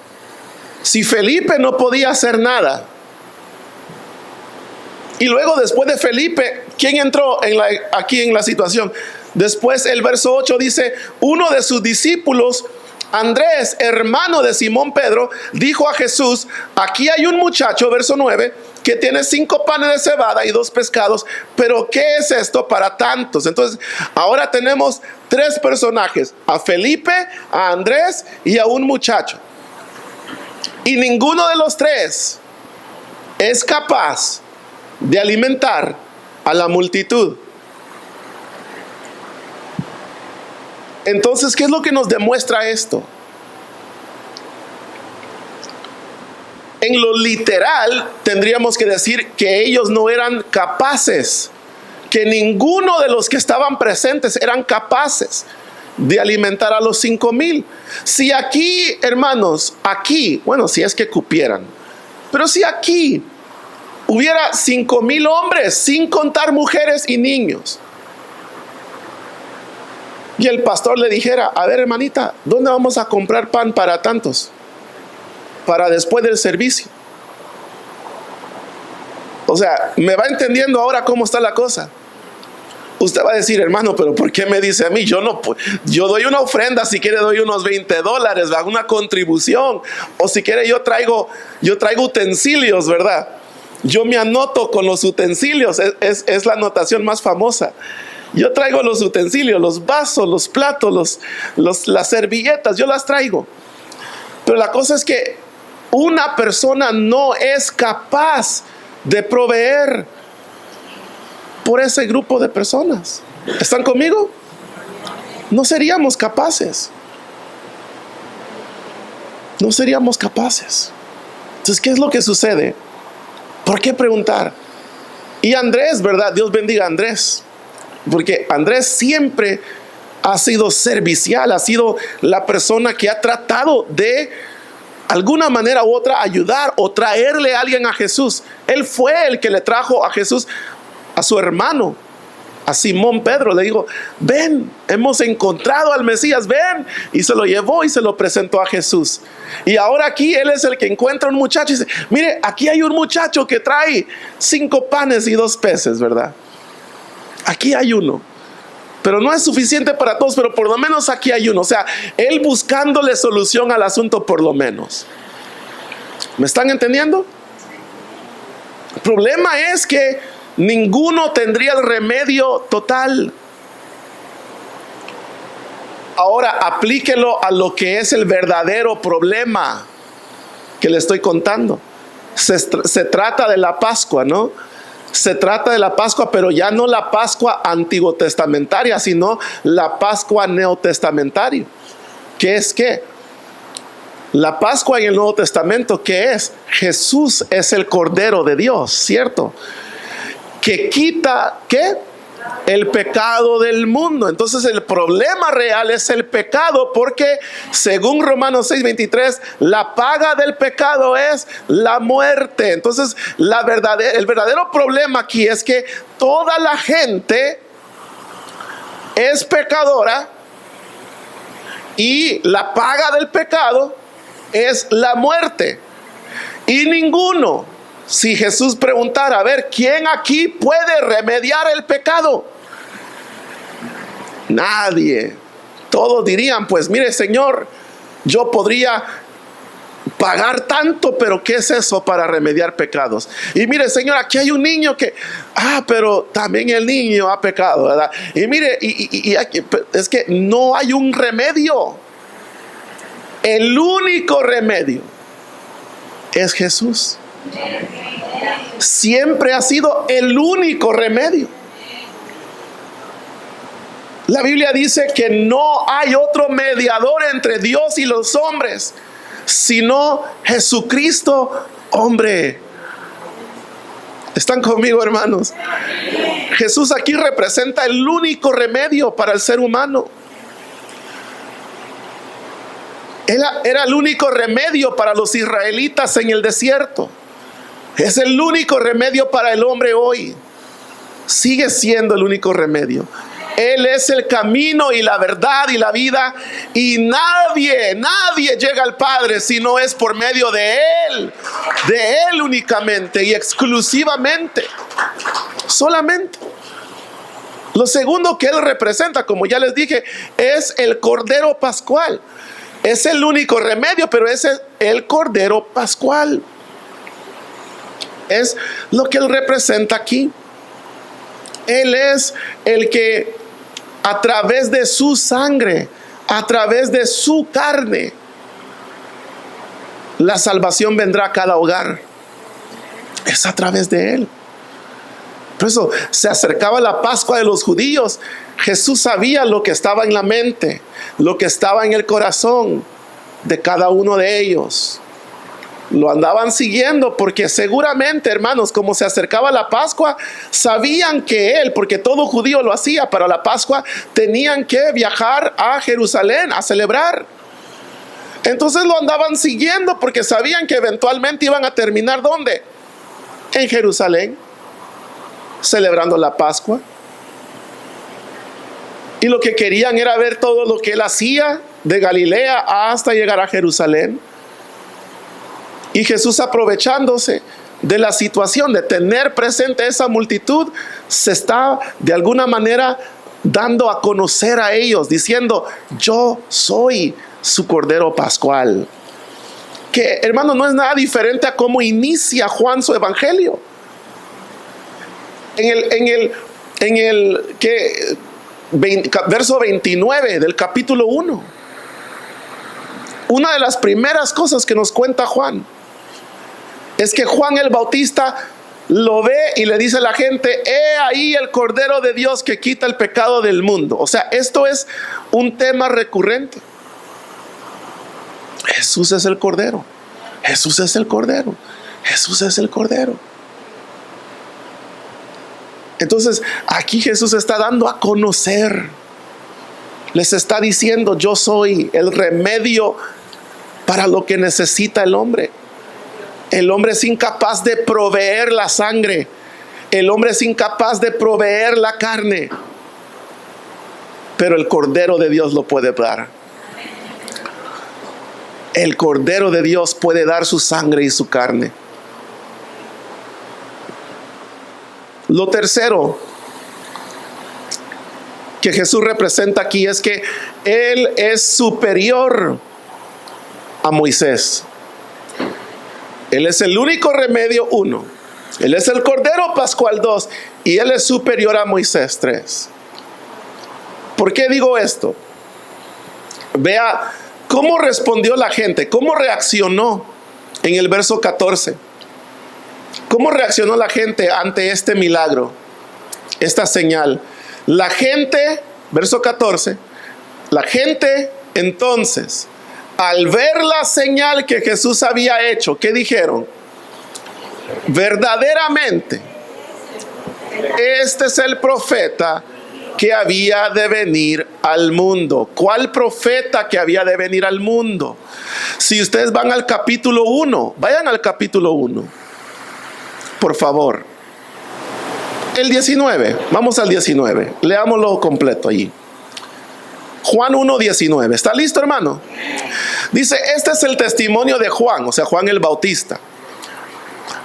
si Felipe no podía hacer nada, y luego después de Felipe, ¿quién entró aquí en la situación? Después el verso 8 dice, uno de sus discípulos, Andrés, hermano de Simón Pedro, dijo a Jesús, aquí hay un muchacho, verso 9, que tiene 5 panes de cebada y 2 pescados, pero ¿qué es esto para tantos? Entonces, ahora tenemos 3 personajes, a Felipe, a Andrés y a un muchacho. Y ninguno de los 3 es capaz de alimentar a la multitud. Entonces, ¿qué es lo que nos demuestra esto? En lo literal, tendríamos que decir que ellos no eran capaces, que ninguno de los que estaban presentes eran capaces de alimentar a los 5,000. Si aquí, hermanos, bueno, si es que cupieran, pero si aquí hubiera 5,000 hombres, sin contar mujeres y niños, y el pastor le dijera, a ver, hermanita, ¿dónde vamos a comprar pan para tantos? Para después del servicio. O sea, ¿me va entendiendo ahora cómo está la cosa? Usted va a decir, hermano, pero ¿por qué me dice a mí? Yo doy una ofrenda, si quiere doy unos $20, hago una contribución, o si quiere yo traigo utensilios, ¿verdad? Yo me anoto con los utensilios, es la anotación más famosa. Yo traigo los utensilios, los vasos, los platos, las servilletas, yo las traigo. Pero la cosa es que una persona no es capaz de proveer por ese grupo de personas. ¿Están conmigo? No seríamos capaces. No seríamos capaces. Entonces, ¿qué es lo que sucede? ¿Por qué preguntar? Y Andrés, ¿verdad? Dios bendiga a Andrés, porque Andrés siempre ha sido servicial, ha sido la persona que ha tratado de alguna manera u otra ayudar o traerle a alguien a Jesús. Él fue el que le trajo a Jesús a su hermano, a Simón Pedro. Le dijo: ven, hemos encontrado al Mesías, ven. Y se lo llevó y se lo presentó a Jesús. Y ahora aquí él es el que encuentra un muchacho y dice: mire, aquí hay un muchacho que trae 5 panes y 2 peces, ¿verdad? Aquí hay uno, pero no es suficiente para todos, pero por lo menos aquí hay uno. O sea, él buscándole solución al asunto por lo menos. ¿Me están entendiendo? El problema es que ninguno tendría el remedio total. Ahora aplíquelo a lo que es el verdadero problema que le estoy contando. Se trata de la Pascua, ¿no? Se trata de la Pascua, pero ya no la Pascua antiguo testamentaria, sino la Pascua neotestamentaria. ¿Qué es qué? La Pascua en el Nuevo Testamento, ¿qué es? Jesús es el Cordero de Dios, ¿cierto? Que quita, ¿qué? El pecado del mundo. Entonces el problema real es el pecado, porque según Romanos 6:23, la paga del pecado es la muerte. Entonces el verdadero problema aquí es que toda la gente es pecadora y la paga del pecado es la muerte. Y ninguno, si Jesús preguntara: a ver, ¿quién aquí puede remediar el pecado? Nadie. Todos dirían: pues mire, Señor, yo podría pagar tanto, pero ¿qué es eso para remediar pecados? Y mire, Señor, aquí hay un niño que, pero también el niño ha pecado, ¿verdad? Y mire, y aquí, es que no hay un remedio. El único remedio es Jesús. Siempre ha sido el único remedio. La Biblia dice que no hay otro mediador entre Dios y los hombres, sino Jesucristo, hombre. ¿Están conmigo, hermanos? Jesús aquí representa el único remedio para el ser humano. Era el único remedio para los israelitas en el desierto. Es el único remedio para el hombre hoy. Sigue siendo el único remedio. Él es el camino y la verdad y la vida, y nadie llega al Padre si no es por medio de Él únicamente y exclusivamente, solamente. Lo segundo que Él representa, como ya les dije, es el Cordero Pascual. Es el único remedio, pero ese es el Cordero Pascual. Es lo que Él representa aquí. Él es el que a través de su sangre, a través de su carne, la salvación vendrá a cada hogar. Es a través de Él. Por eso se acercaba la Pascua de los judíos. Jesús sabía lo que estaba en la mente, lo que estaba en el corazón de cada uno de ellos. Lo andaban siguiendo porque seguramente, hermanos, como se acercaba la Pascua, sabían que Él, porque todo judío lo hacía para la Pascua, tenían que viajar a Jerusalén a celebrar. Entonces lo andaban siguiendo porque sabían que eventualmente iban a terminar ¿dónde? En Jerusalén, celebrando la Pascua. Y lo que querían era ver todo lo que Él hacía de Galilea hasta llegar a Jerusalén. Y Jesús, aprovechándose de la situación de tener presente esa multitud, se está de alguna manera dando a conocer a ellos, diciendo: yo soy su Cordero Pascual. Que, hermano, no es nada diferente a cómo inicia Juan su evangelio. Verso 29 del capítulo 1. Una de las primeras cosas que nos cuenta Juan es que Juan el Bautista lo ve y le dice a la gente: he ahí el Cordero de Dios que quita el pecado del mundo. O sea, esto es un tema recurrente. Jesús es el Cordero. Jesús es el Cordero. Jesús es el Cordero. Entonces aquí Jesús está dando a conocer, les está diciendo: yo soy el remedio para lo que necesita el hombre. El hombre es incapaz de proveer la sangre, el hombre es incapaz de proveer la carne, pero el Cordero de Dios lo puede dar. El Cordero de Dios puede dar su sangre y su carne. Lo tercero que Jesús representa aquí es que Él es superior a Moisés. Él es el único remedio 1. Él es el Cordero Pascual 2. Y Él es superior a Moisés 3. ¿Por qué digo esto? Vea cómo respondió la gente, cómo reaccionó en el verso 14. ¿Cómo reaccionó la gente ante este milagro, esta señal? La gente, verso 14, la gente entonces, al ver la señal que Jesús había hecho, ¿qué dijeron? Verdaderamente, este es el profeta que había de venir al mundo. ¿Cuál profeta que había de venir al mundo? Si ustedes van al capítulo 1, vayan al capítulo 1, por favor. El 19, vamos al 19, leámoslo completo allí. Juan 1:19, ¿está listo, hermano? Dice: este es el testimonio de Juan, o sea, Juan el Bautista.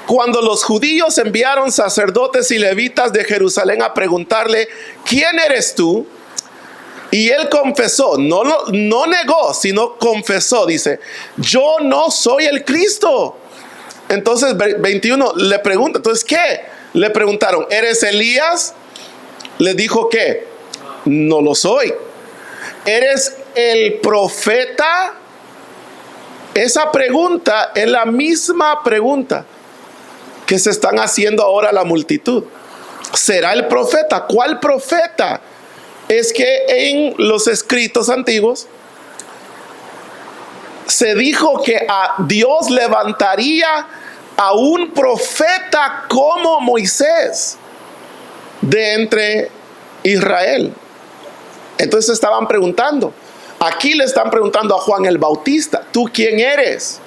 Cuando los judíos enviaron sacerdotes y levitas de Jerusalén a preguntarle: ¿quién eres tú? Y él confesó, no negó, sino confesó, dice: yo no soy el Cristo. Entonces 21 le pregunta: entonces ¿qué? Le preguntaron: ¿eres Elías? Le dijo que no lo soy. ¿Eres el profeta? Esa pregunta es la misma pregunta que se están haciendo ahora la multitud. ¿Será el profeta? ¿Cuál profeta? Es que en los escritos antiguos se dijo que a Dios levantaría a un profeta como Moisés de entre Israel. Entonces estaban preguntando. Aquí le están preguntando a Juan el Bautista: ¿tú quién eres?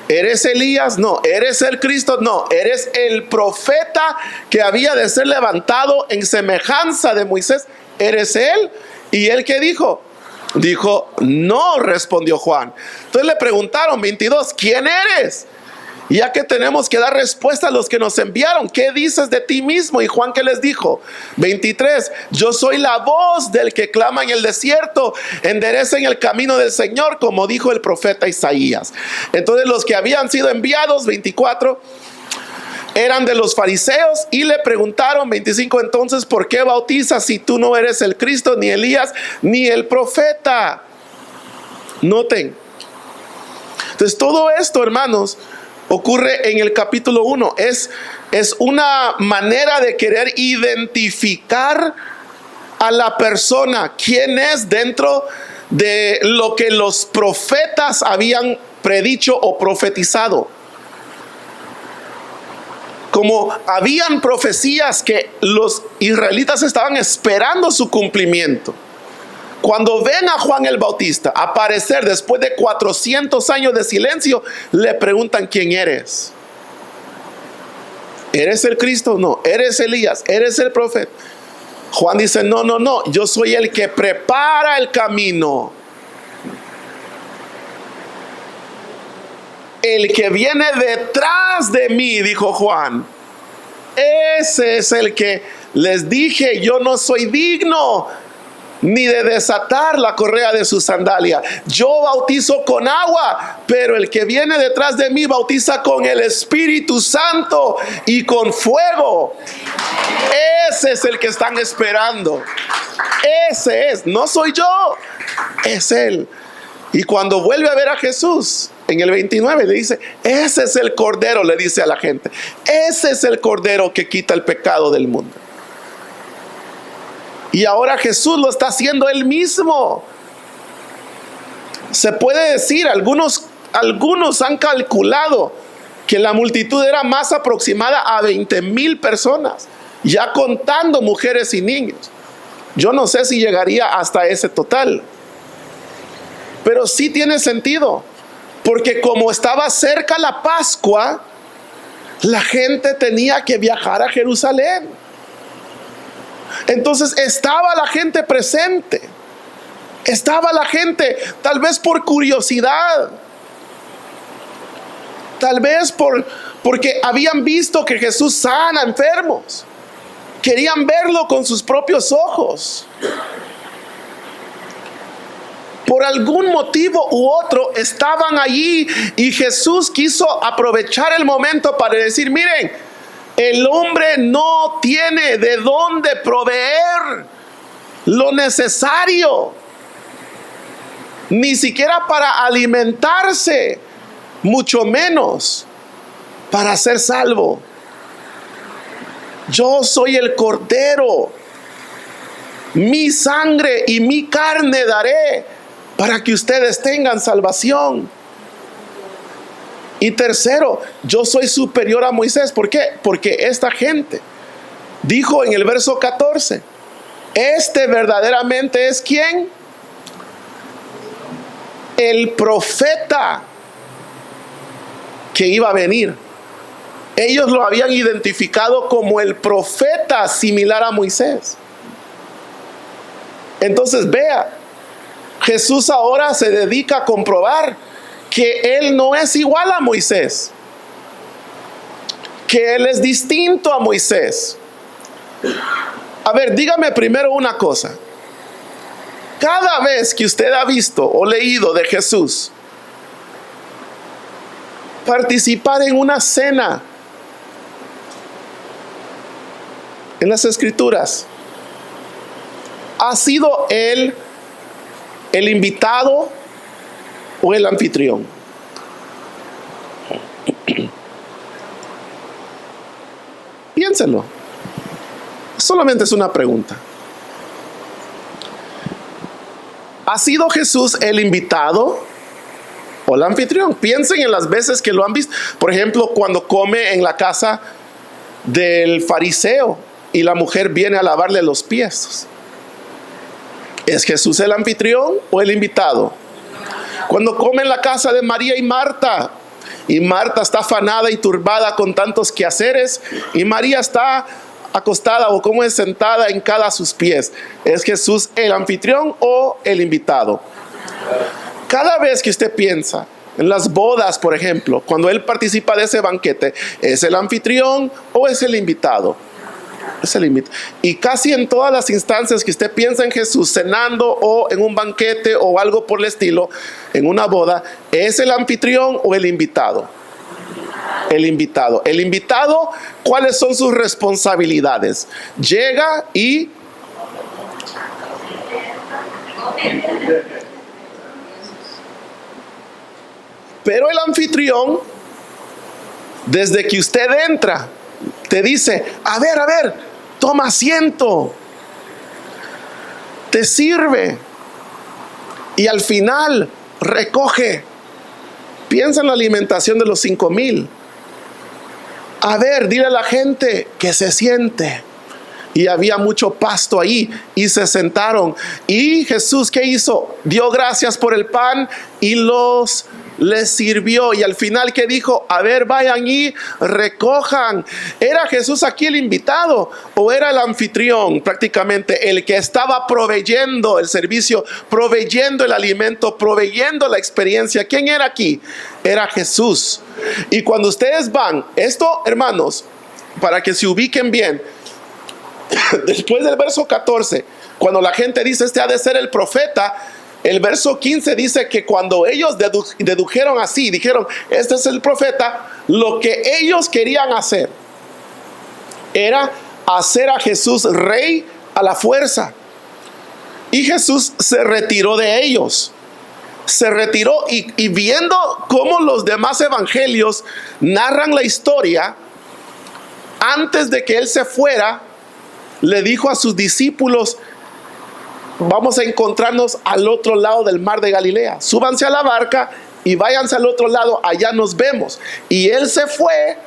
¿Eres Elías? No. ¿Eres el Cristo? No. ¿Eres el profeta que había de ser levantado en semejanza de Moisés? ¿Eres él? ¿Y él qué dijo? Dijo: no, respondió Juan. Entonces le preguntaron, 22, ¿quién eres? Ya que tenemos que dar respuesta a los que nos enviaron, ¿qué dices de ti mismo? Y Juan, ¿qué les dijo? 23, yo soy la voz del que clama en el desierto: enderecen el camino del Señor, como dijo el profeta Isaías. Entonces los que habían sido enviados, 24, eran de los fariseos y le preguntaron, 25, entonces ¿por qué bautizas si tú no eres el Cristo, ni Elías, ni el profeta? Noten. Entonces todo esto, hermanos, ocurre en el capítulo 1. Es una manera de querer identificar a la persona, quién es dentro de lo que los profetas habían predicho o profetizado. Como habían profecías que los israelitas estaban esperando su cumplimiento. Cuando ven a Juan el Bautista aparecer después de 400 años de silencio, le preguntan: ¿quién eres? ¿Eres el Cristo? No. ¿Eres Elías? ¿Eres el profeta? Juan dice: no, yo soy el que prepara el camino. El que viene detrás de mí, dijo Juan, ese es el que les dije: yo no soy digno ni de desatar la correa de su sandalia. Yo bautizo con agua, pero el que viene detrás de mí bautiza con el Espíritu Santo y con fuego. Ese es el que están esperando. Ese es, no soy yo, es él. Y cuando vuelve a ver a Jesús en el 29, le dice: ese es el Cordero, le dice a la gente, ese es el Cordero que quita el pecado del mundo. Y ahora Jesús lo está haciendo él mismo. Se puede decir, algunos han calculado que la multitud era más aproximada a 20,000 personas. ya contando mujeres y niños. Yo no sé si llegaría hasta ese total, pero sí tiene sentido, porque como estaba cerca la Pascua, la gente tenía que viajar a Jerusalén. Entonces estaba la gente presente, estaba la gente, tal vez por curiosidad, tal vez porque habían visto que Jesús sana enfermos, querían verlo con sus propios ojos. Por algún motivo u otro estaban allí, y Jesús quiso aprovechar el momento para decir: miren, el hombre no tiene de dónde proveer lo necesario, ni siquiera para alimentarse, mucho menos para ser salvo. Yo soy el Cordero, mi sangre y mi carne daré para que ustedes tengan salvación. Y tercero, yo soy superior a Moisés. ¿Por qué? Porque esta gente dijo en el verso 14: este verdaderamente es ¿quién? El profeta que iba a venir. Ellos lo habían identificado como el profeta similar a Moisés. Entonces vea, Jesús ahora se dedica a comprobar que Él no es igual a Moisés, que Él es distinto a Moisés. A ver, dígame primero una cosa. Cada vez que usted ha visto o leído de Jesús participar en una cena en las Escrituras, ¿ha sido Él el invitado o el anfitrión? Piénsenlo. Solamente es una pregunta. ¿Ha sido Jesús el invitado o el anfitrión? Piensen en las veces que lo han visto. Por ejemplo, cuando come en la casa del fariseo y la mujer viene a lavarle los pies. ¿Es Jesús el anfitrión o el invitado? Cuando come en la casa de María y Marta está afanada y turbada con tantos quehaceres, y María está acostada o como es sentada hincada a sus pies, ¿es Jesús el anfitrión o el invitado? Cada vez que usted piensa en las bodas, por ejemplo, cuando Él participa de ese banquete, ¿es el anfitrión o es el invitado? Es el invitado. Y casi en todas las instancias que usted piensa en Jesús cenando o en un banquete o algo por el estilo, en una boda, ¿es el anfitrión o el invitado? El invitado. El invitado, ¿cuáles son sus responsabilidades? Llega y pero el anfitrión, desde que usted entra, te dice: a ver, toma asiento, te sirve, y al final recoge. Piensa en la alimentación de los 5,000. A ver, dile a la gente que se siente. Y había mucho pasto ahí, y se sentaron. Y Jesús, ¿qué hizo? Dio gracias por el pan y les sirvió. Y al final, ¿qué dijo? A ver, vayan y recojan. ¿Era Jesús aquí el invitado o era el anfitrión? Prácticamente el que estaba proveyendo el servicio, proveyendo el alimento, proveyendo la experiencia. ¿Quién era aquí? Era Jesús. Y cuando ustedes van, esto, hermanos, para que se ubiquen bien, después del verso 14, cuando la gente dice: este ha de ser el profeta, el verso 15 dice que cuando ellos dedujeron así, dijeron: este es el profeta, lo que ellos querían hacer era hacer a Jesús rey a la fuerza. Y Jesús se retiró de ellos. Se retiró, y viendo cómo los demás evangelios narran la historia, antes de que Él se fuera, le dijo a sus discípulos: vamos a encontrarnos al otro lado del mar de Galilea. Súbanse a la barca y váyanse al otro lado, allá nos vemos. Y Él se fue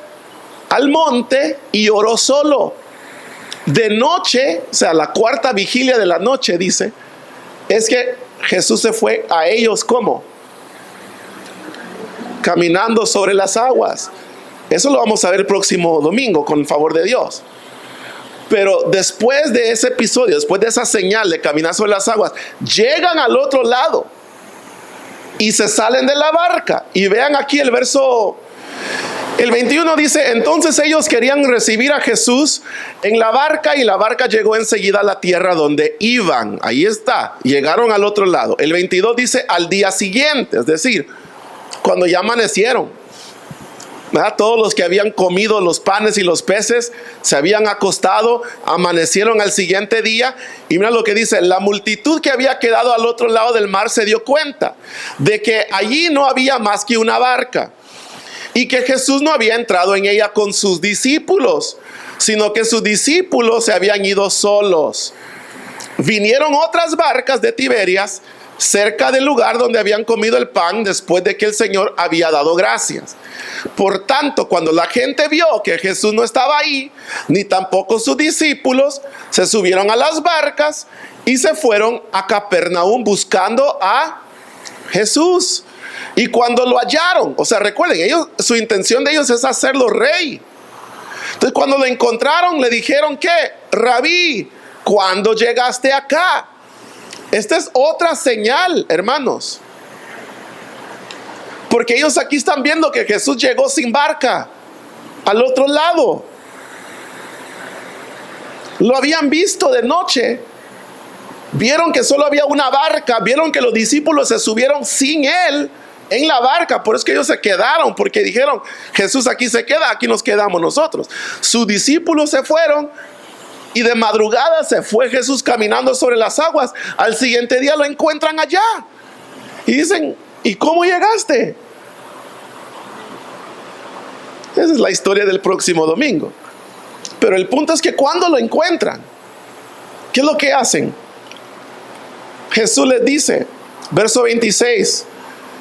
al monte y oró solo. de noche, o sea, la cuarta vigilia de la noche, dice, es que Jesús se fue a ellos, ¿cómo? Caminando sobre las aguas. Eso lo vamos a ver el próximo domingo, con el favor de Dios. Pero después de ese episodio, después de esa señal de caminar sobre las aguas, llegan al otro lado y se salen de la barca. Y vean aquí el verso, el 21 dice: entonces ellos querían recibir a Jesús en la barca, y la barca llegó enseguida a la tierra donde iban. Ahí está, llegaron al otro lado. El 22 dice: al día siguiente, es decir, cuando ya amanecieron, ¿verdad? Todos los que habían comido los panes y los peces se habían acostado, amanecieron al siguiente día. Y mira lo que dice: la multitud que había quedado al otro lado del mar se dio cuenta de que allí no había más que una barca, y que Jesús no había entrado en ella con sus discípulos, sino que sus discípulos se habían ido solos. Vinieron otras barcas de Tiberias cerca del lugar donde habían comido el pan después de que el Señor había dado gracias. Por tanto, cuando la gente vio que Jesús no estaba ahí, ni tampoco sus discípulos, se subieron a las barcas y se fueron a Capernaum buscando a Jesús. Y cuando lo hallaron, o sea, recuerden, ellos, su intención de ellos es hacerlo rey. Entonces, cuando lo encontraron, le dijeron que: Rabí, ¿cuándo llegaste acá? Esta es otra señal, hermanos, porque ellos aquí están viendo que Jesús llegó sin barca al otro lado. Lo habían visto de noche, vieron que solo había una barca, vieron que los discípulos se subieron sin él en la barca. Por eso que ellos se quedaron, porque dijeron: Jesús aquí se queda, aquí nos quedamos nosotros. Sus discípulos se fueron, y de madrugada se fue Jesús caminando sobre las aguas. Al siguiente día lo encuentran allá y dicen: ¿y cómo llegaste? Esa es la historia del próximo domingo. Pero el punto es que cuando lo encuentran, ¿qué es lo que hacen? Jesús les dice, verso 26: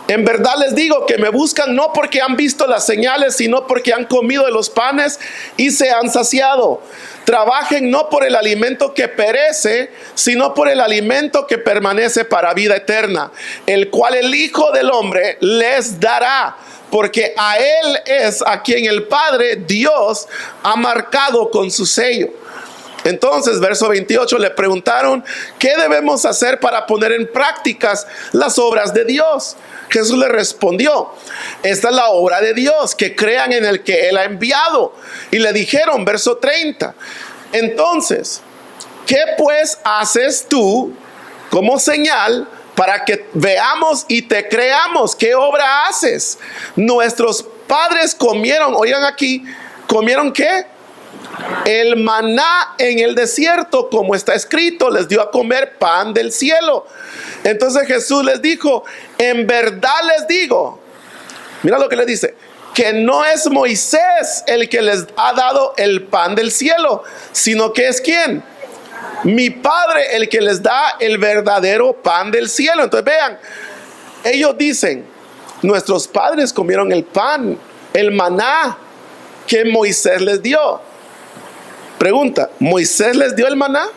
en verdad les digo que me buscan no porque han visto las señales, sino porque han comido de los panes y se han saciado. Trabajen no por el alimento que perece, sino por el alimento que permanece para vida eterna, el cual el Hijo del Hombre les dará, porque a Él es a quien el Padre Dios ha marcado con su sello. Entonces, verso 28, le preguntaron: ¿qué debemos hacer para poner en prácticas las obras de Dios? Jesús le respondió: esta es la obra de Dios, que crean en el que Él ha enviado. Y le dijeron, verso 30, entonces, ¿qué pues haces tú como señal para que veamos y te creamos? ¿Qué obra haces? Nuestros padres comieron, oigan aquí, ¿comieron qué? El maná en el desierto, como está escrito, les dio a comer pan del cielo. Entonces Jesús les dijo: en verdad les digo, mira lo que le dice, que no es Moisés el que les ha dado el pan del cielo, sino que es ¿quién? Mi Padre el que les da el verdadero pan del cielo. Entonces vean, ellos dicen: nuestros padres comieron el pan, el maná que Moisés les dio. Pregunta: ¿Moisés les dio el maná?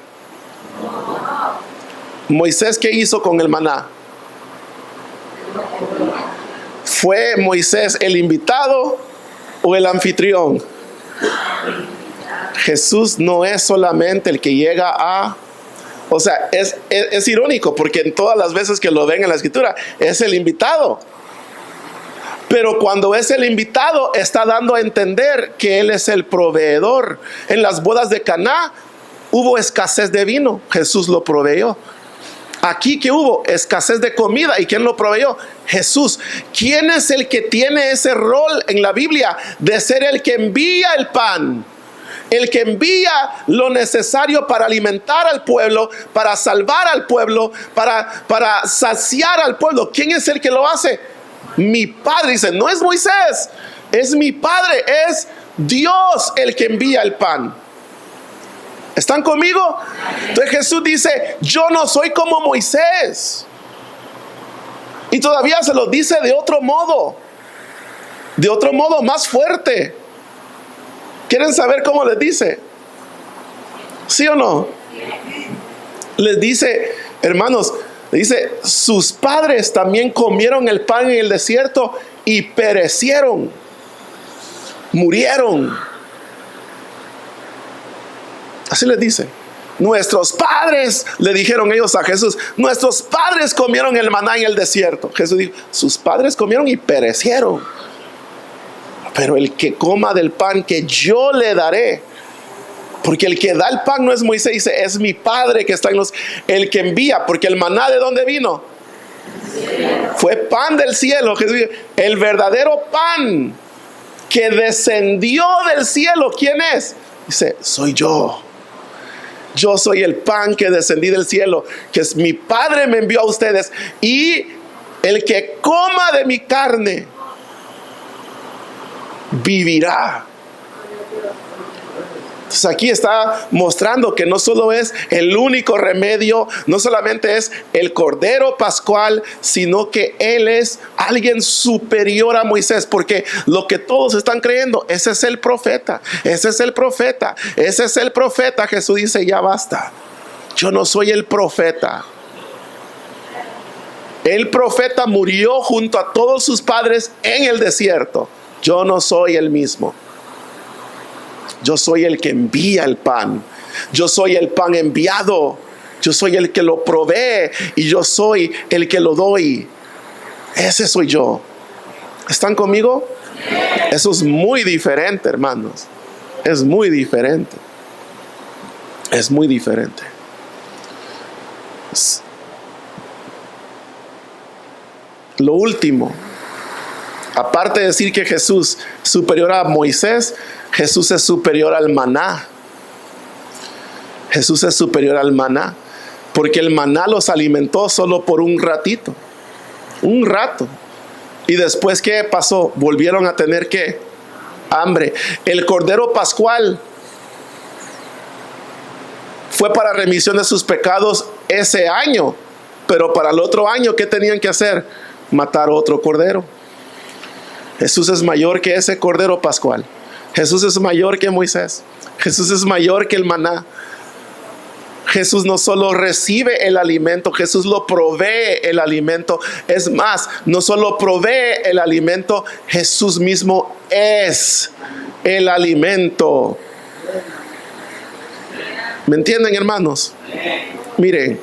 ¿Moisés qué hizo con el maná? ¿Fue Moisés el invitado o el anfitrión? Jesús no es solamente el que llega a... O sea, es irónico, porque en todas las veces que lo ven en la escritura es el invitado. Pero cuando es el invitado, está dando a entender que Él es el proveedor. En las bodas de Caná hubo escasez de vino, Jesús lo proveyó. Aquí que hubo escasez de comida, ¿y quién lo proveyó? Jesús. ¿Quién es el que tiene ese rol en la Biblia de ser el que envía el pan? El que envía lo necesario para alimentar al pueblo, para salvar al pueblo, para saciar al pueblo. ¿Quién es el que lo hace? Mi Padre. Dice: no es Moisés, es mi Padre, es Dios el que envía el pan. ¿Están conmigo? Entonces Jesús dice: yo no soy como Moisés. Y todavía se lo dice de otro modo más fuerte. ¿Quieren saber cómo les dice? ¿Sí o no? Les dice, hermanos, le dice, sus padres también comieron el pan en el desierto y perecieron, murieron. Así les dice. Nuestros padres, le dijeron ellos a Jesús, nuestros padres comieron el maná en el desierto. Jesús dijo, sus padres comieron y perecieron. Pero el que coma del pan que yo le daré, porque el que da el pan no es Moisés, dice, es mi Padre que está en los, el que envía, porque el maná ¿de dónde vino? Fue pan del cielo. Jesús dijo, el verdadero pan que descendió del cielo, ¿quién es? Dice, soy yo. Yo soy el pan que descendí del cielo, que es mi Padre me envió a ustedes. Y el que coma de mi carne vivirá. Entonces aquí está mostrando que no solo es el único remedio, no solamente es el Cordero Pascual, sino que Él es alguien superior a Moisés, porque lo que todos están creyendo, ese es el profeta, ese es el profeta, ese es el profeta. Jesús dice, ya basta, yo no soy el profeta. El profeta murió junto a todos sus padres en el desierto. Yo no soy el mismo. Yo soy el que envía el pan. Yo soy el pan enviado. Yo soy el que lo provee y yo soy el que lo doy. Ese soy yo. ¿Están conmigo? Eso es muy diferente, hermanos. Es muy diferente. Es muy diferente. Lo último, aparte de decir que Jesús es superior a Moisés, Jesús es superior al maná. Jesús es superior al maná, porque el maná los alimentó solo por un ratito, un rato. Y después, ¿qué pasó? Volvieron a tener ¿qué? Hambre. El Cordero Pascual fue para remisión de sus pecados ese año, pero para el otro año, ¿qué tenían que hacer? Matar otro cordero. Jesús es mayor que ese Cordero Pascual. Jesús es mayor que Moisés. Jesús es mayor que el maná. Jesús no solo recibe el alimento, Jesús lo provee el alimento. Es más, no solo provee el alimento, Jesús mismo es el alimento. ¿Me entienden, hermanos? Miren,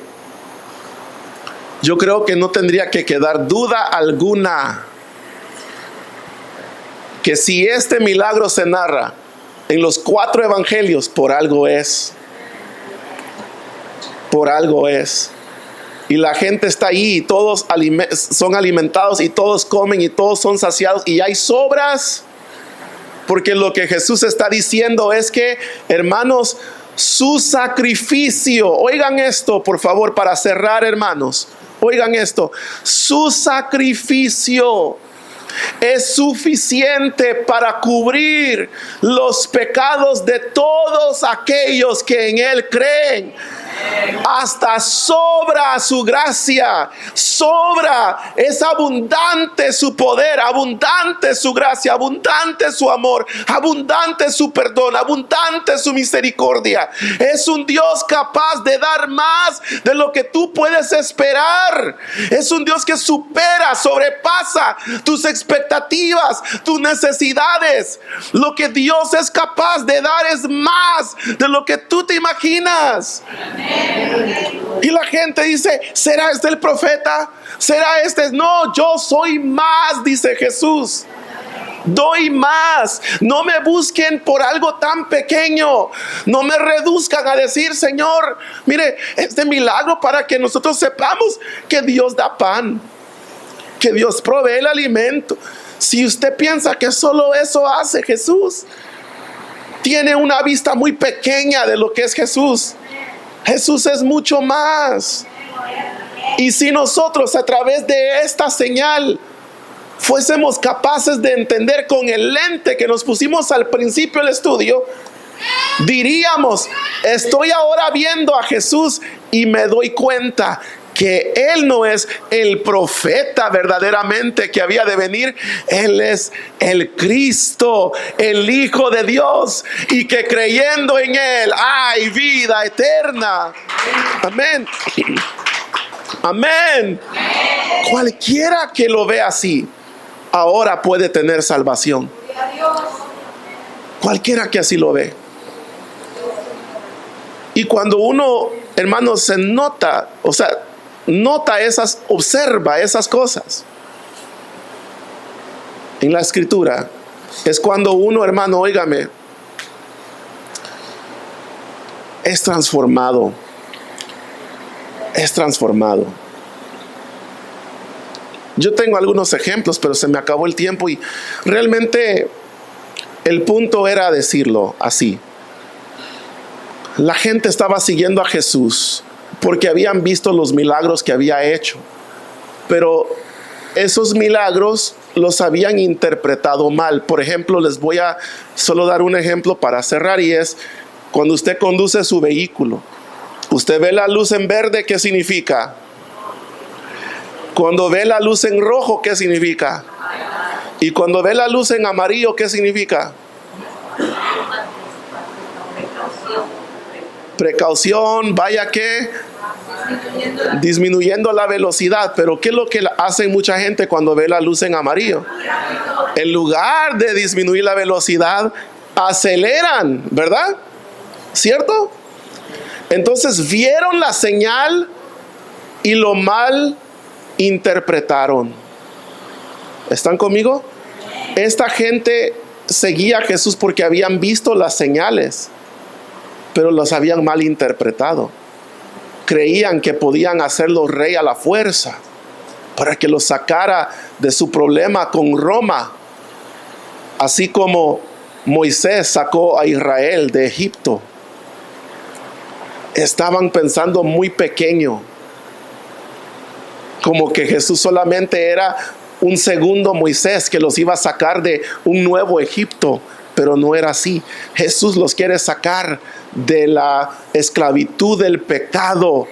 yo creo que no tendría que quedar duda alguna que si este milagro se narra en los 4 evangelios, por algo es. Por algo es. Y la gente está ahí y todos son alimentados y todos comen y todos son saciados y hay sobras. Porque lo que Jesús está diciendo es que, hermanos, su sacrificio, oigan esto por favor para cerrar, hermanos, oigan esto, su sacrificio es suficiente para cubrir los pecados de todos aquellos que en Él creen. Hasta sobra su gracia, sobra, es abundante su poder, abundante su gracia, abundante su amor, abundante su perdón, abundante su misericordia. Es un Dios capaz de dar más de lo que tú puedes esperar. Es un Dios que supera, sobrepasa tus expectativas, tus necesidades. Lo que Dios es capaz de dar es más de lo que tú te imaginas. Y la gente dice, ¿será este el profeta? ¿Será este? No, yo soy más, dice Jesús. Doy más. No me busquen por algo tan pequeño. No me reduzcan a decir, Señor, mire, este milagro para que nosotros sepamos que Dios da pan, que Dios provee el alimento. Si usted piensa que solo eso hace Jesús, tiene una vista muy pequeña de lo que es Jesús. Jesús es mucho más. Y si nosotros a través de esta señal fuésemos capaces de entender con el lente que nos pusimos al principio del estudio, diríamos, estoy ahora viendo a Jesús y me doy cuenta que Él no es el profeta verdaderamente que había de venir. Él es el Cristo, el Hijo de Dios, y que creyendo en Él hay vida eterna. Amén. Amén. Cualquiera que lo vea así, ahora puede tener salvación. Cualquiera que así lo ve. Y cuando uno, hermanos, se nota, observa esas cosas en la Escritura, es cuando uno, hermano, óigame, es transformado. Es transformado. Yo tengo algunos ejemplos, pero se me acabó el tiempo y realmente el punto era decirlo así. La gente estaba siguiendo a Jesús porque habían visto los milagros que había hecho, pero esos milagros los habían interpretado mal. Por ejemplo, les voy a solo dar un ejemplo para cerrar, y es cuando usted conduce su vehículo. Usted ve la luz en verde, ¿qué significa? Cuando ve la luz en rojo, ¿qué significa? Y cuando ve la luz en amarillo, ¿qué significa? Precaución, vaya que disminuyendo la velocidad. Pero ¿qué es lo que hace mucha gente cuando ve la luz en amarillo? En lugar de disminuir la velocidad, aceleran, ¿verdad? ¿Cierto? Entonces vieron la señal y lo mal interpretaron. ¿Están conmigo? Esta gente seguía a Jesús porque habían visto las señales, pero los habían mal interpretado. Creían que podían hacerlo rey a la fuerza para que los sacara de su problema con Roma, así como Moisés sacó a Israel de Egipto. Estaban pensando muy pequeño, como que Jesús solamente era un segundo Moisés que los iba a sacar de un nuevo Egipto, pero no era así. Jesús los quiere sacar de la esclavitud del pecado,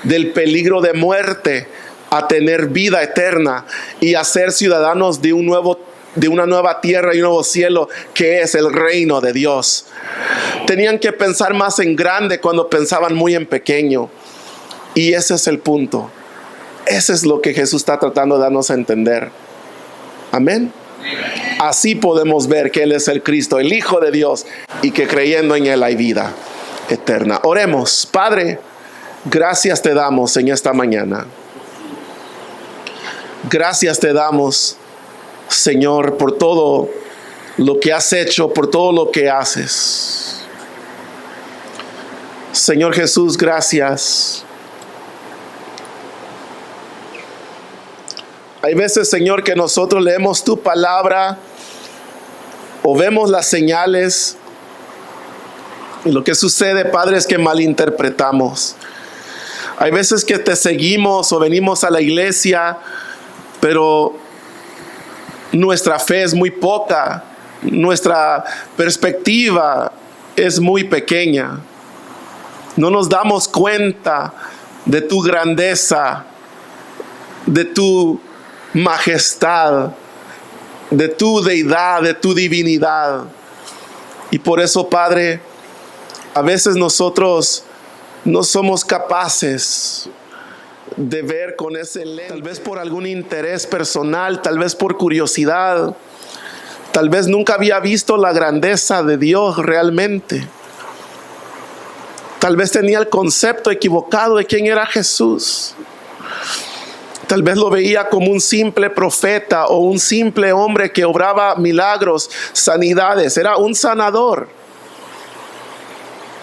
del peligro de muerte, a tener vida eterna y a ser ciudadanos de una nueva tierra y un nuevo cielo, que es el reino de Dios. Tenían que pensar más en grande cuando pensaban muy en pequeño. Y ese es el punto. Ese es lo que Jesús está tratando de darnos a entender. Amén. Así podemos ver que Él es el Cristo, el Hijo de Dios, y que creyendo en Él hay vida eterna. Oremos. Padre, gracias te damos en esta mañana. Gracias te damos, Señor, por todo lo que has hecho, por todo lo que haces. Señor Jesús, gracias. Hay veces, Señor, que nosotros leemos tu palabra o vemos las señales, y lo que sucede, Padre, es que malinterpretamos. Hay veces que te seguimos o venimos a la iglesia, pero nuestra fe es muy poca, nuestra perspectiva es muy pequeña. No nos damos cuenta de tu grandeza, de tu majestad, de tu deidad, de tu divinidad. Y por eso, Padre, a veces nosotros no somos capaces de ver con ese lente, tal vez por algún interés personal, tal vez por curiosidad, tal vez nunca había visto la grandeza de Dios realmente. Tal vez tenía el concepto equivocado de quién era Jesús. Tal vez lo veía como un simple profeta o un simple hombre que obraba milagros, sanidades. Era un sanador.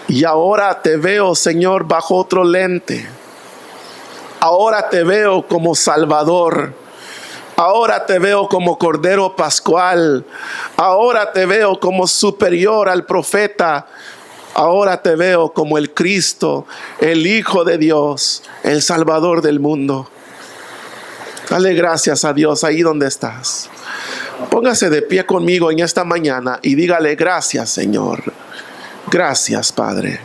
Y ahora te veo, Señor, bajo otro lente. Ahora te veo como Salvador. Ahora te veo como Cordero Pascual. Ahora te veo como superior al profeta. Ahora te veo como el Cristo, el Hijo de Dios, el Salvador del mundo. Dale gracias a Dios ahí donde estás. Póngase de pie conmigo en esta mañana y dígale: gracias, Señor. Gracias, Padre.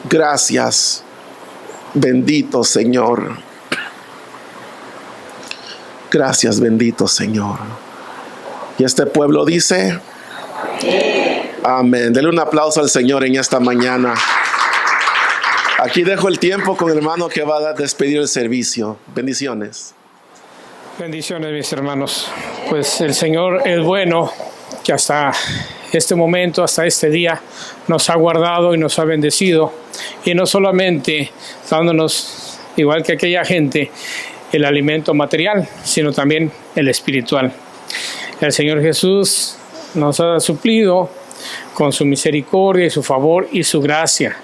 Gracias, bendito Señor. Gracias, bendito Señor. Y este pueblo dice, amén. Dele un aplauso al Señor en esta mañana. Aquí dejo el tiempo con el hermano que va a despedir el servicio. Bendiciones. Bendiciones, mis hermanos. Pues el Señor es bueno, que hasta este momento, hasta este día, nos ha guardado y nos ha bendecido. Y no solamente dándonos, igual que aquella gente, el alimento material, sino también el espiritual. El Señor Jesús nos ha suplido con su misericordia y su favor y su gracia.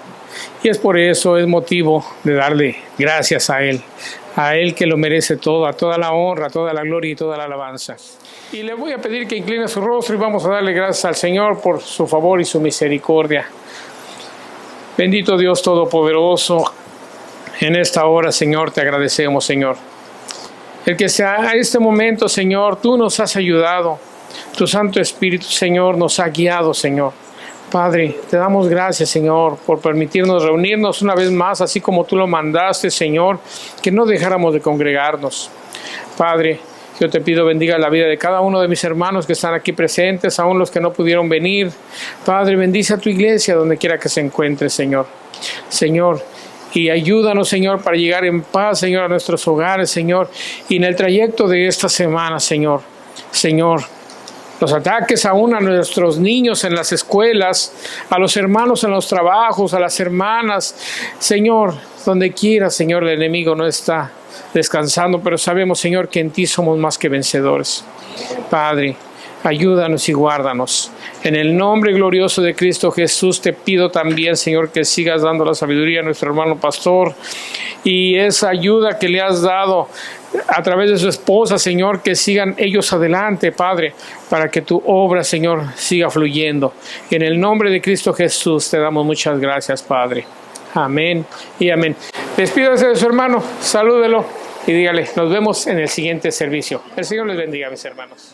Y es por eso, es motivo de darle gracias a Él que lo merece todo, a toda la honra, toda la gloria y toda la alabanza. Y le voy a pedir que incline su rostro y vamos a darle gracias al Señor por su favor y su misericordia. Bendito Dios Todopoderoso, en esta hora, Señor, te agradecemos, Señor. El que sea a este momento, Señor, tú nos has ayudado. Tu Santo Espíritu, Señor, nos ha guiado, Señor. Padre, te damos gracias, Señor, por permitirnos reunirnos una vez más, así como tú lo mandaste, Señor, que no dejáramos de congregarnos. Padre, yo te pido bendiga la vida de cada uno de mis hermanos que están aquí presentes, aún los que no pudieron venir. Padre, bendice a tu iglesia donde quiera que se encuentre, Señor. Señor, y ayúdanos, Señor, para llegar en paz, Señor, a nuestros hogares, Señor, y en el trayecto de esta semana, Señor. Señor, los ataques aún a nuestros niños en las escuelas, a los hermanos en los trabajos, a las hermanas, Señor, donde quiera, Señor, el enemigo no está descansando, pero sabemos, Señor, que en ti somos más que vencedores. Padre, ayúdanos y guárdanos. En el nombre glorioso de Cristo Jesús te pido también, Señor, que sigas dando la sabiduría a nuestro hermano pastor y esa ayuda que le has dado a través de su esposa, Señor, que sigan ellos adelante, Padre, para que tu obra, Señor, siga fluyendo. En el nombre de Cristo Jesús te damos muchas gracias, Padre. Amén y amén. Despídase de su hermano, salúdelo y dígale, nos vemos en el siguiente servicio. El Señor les bendiga, mis hermanos.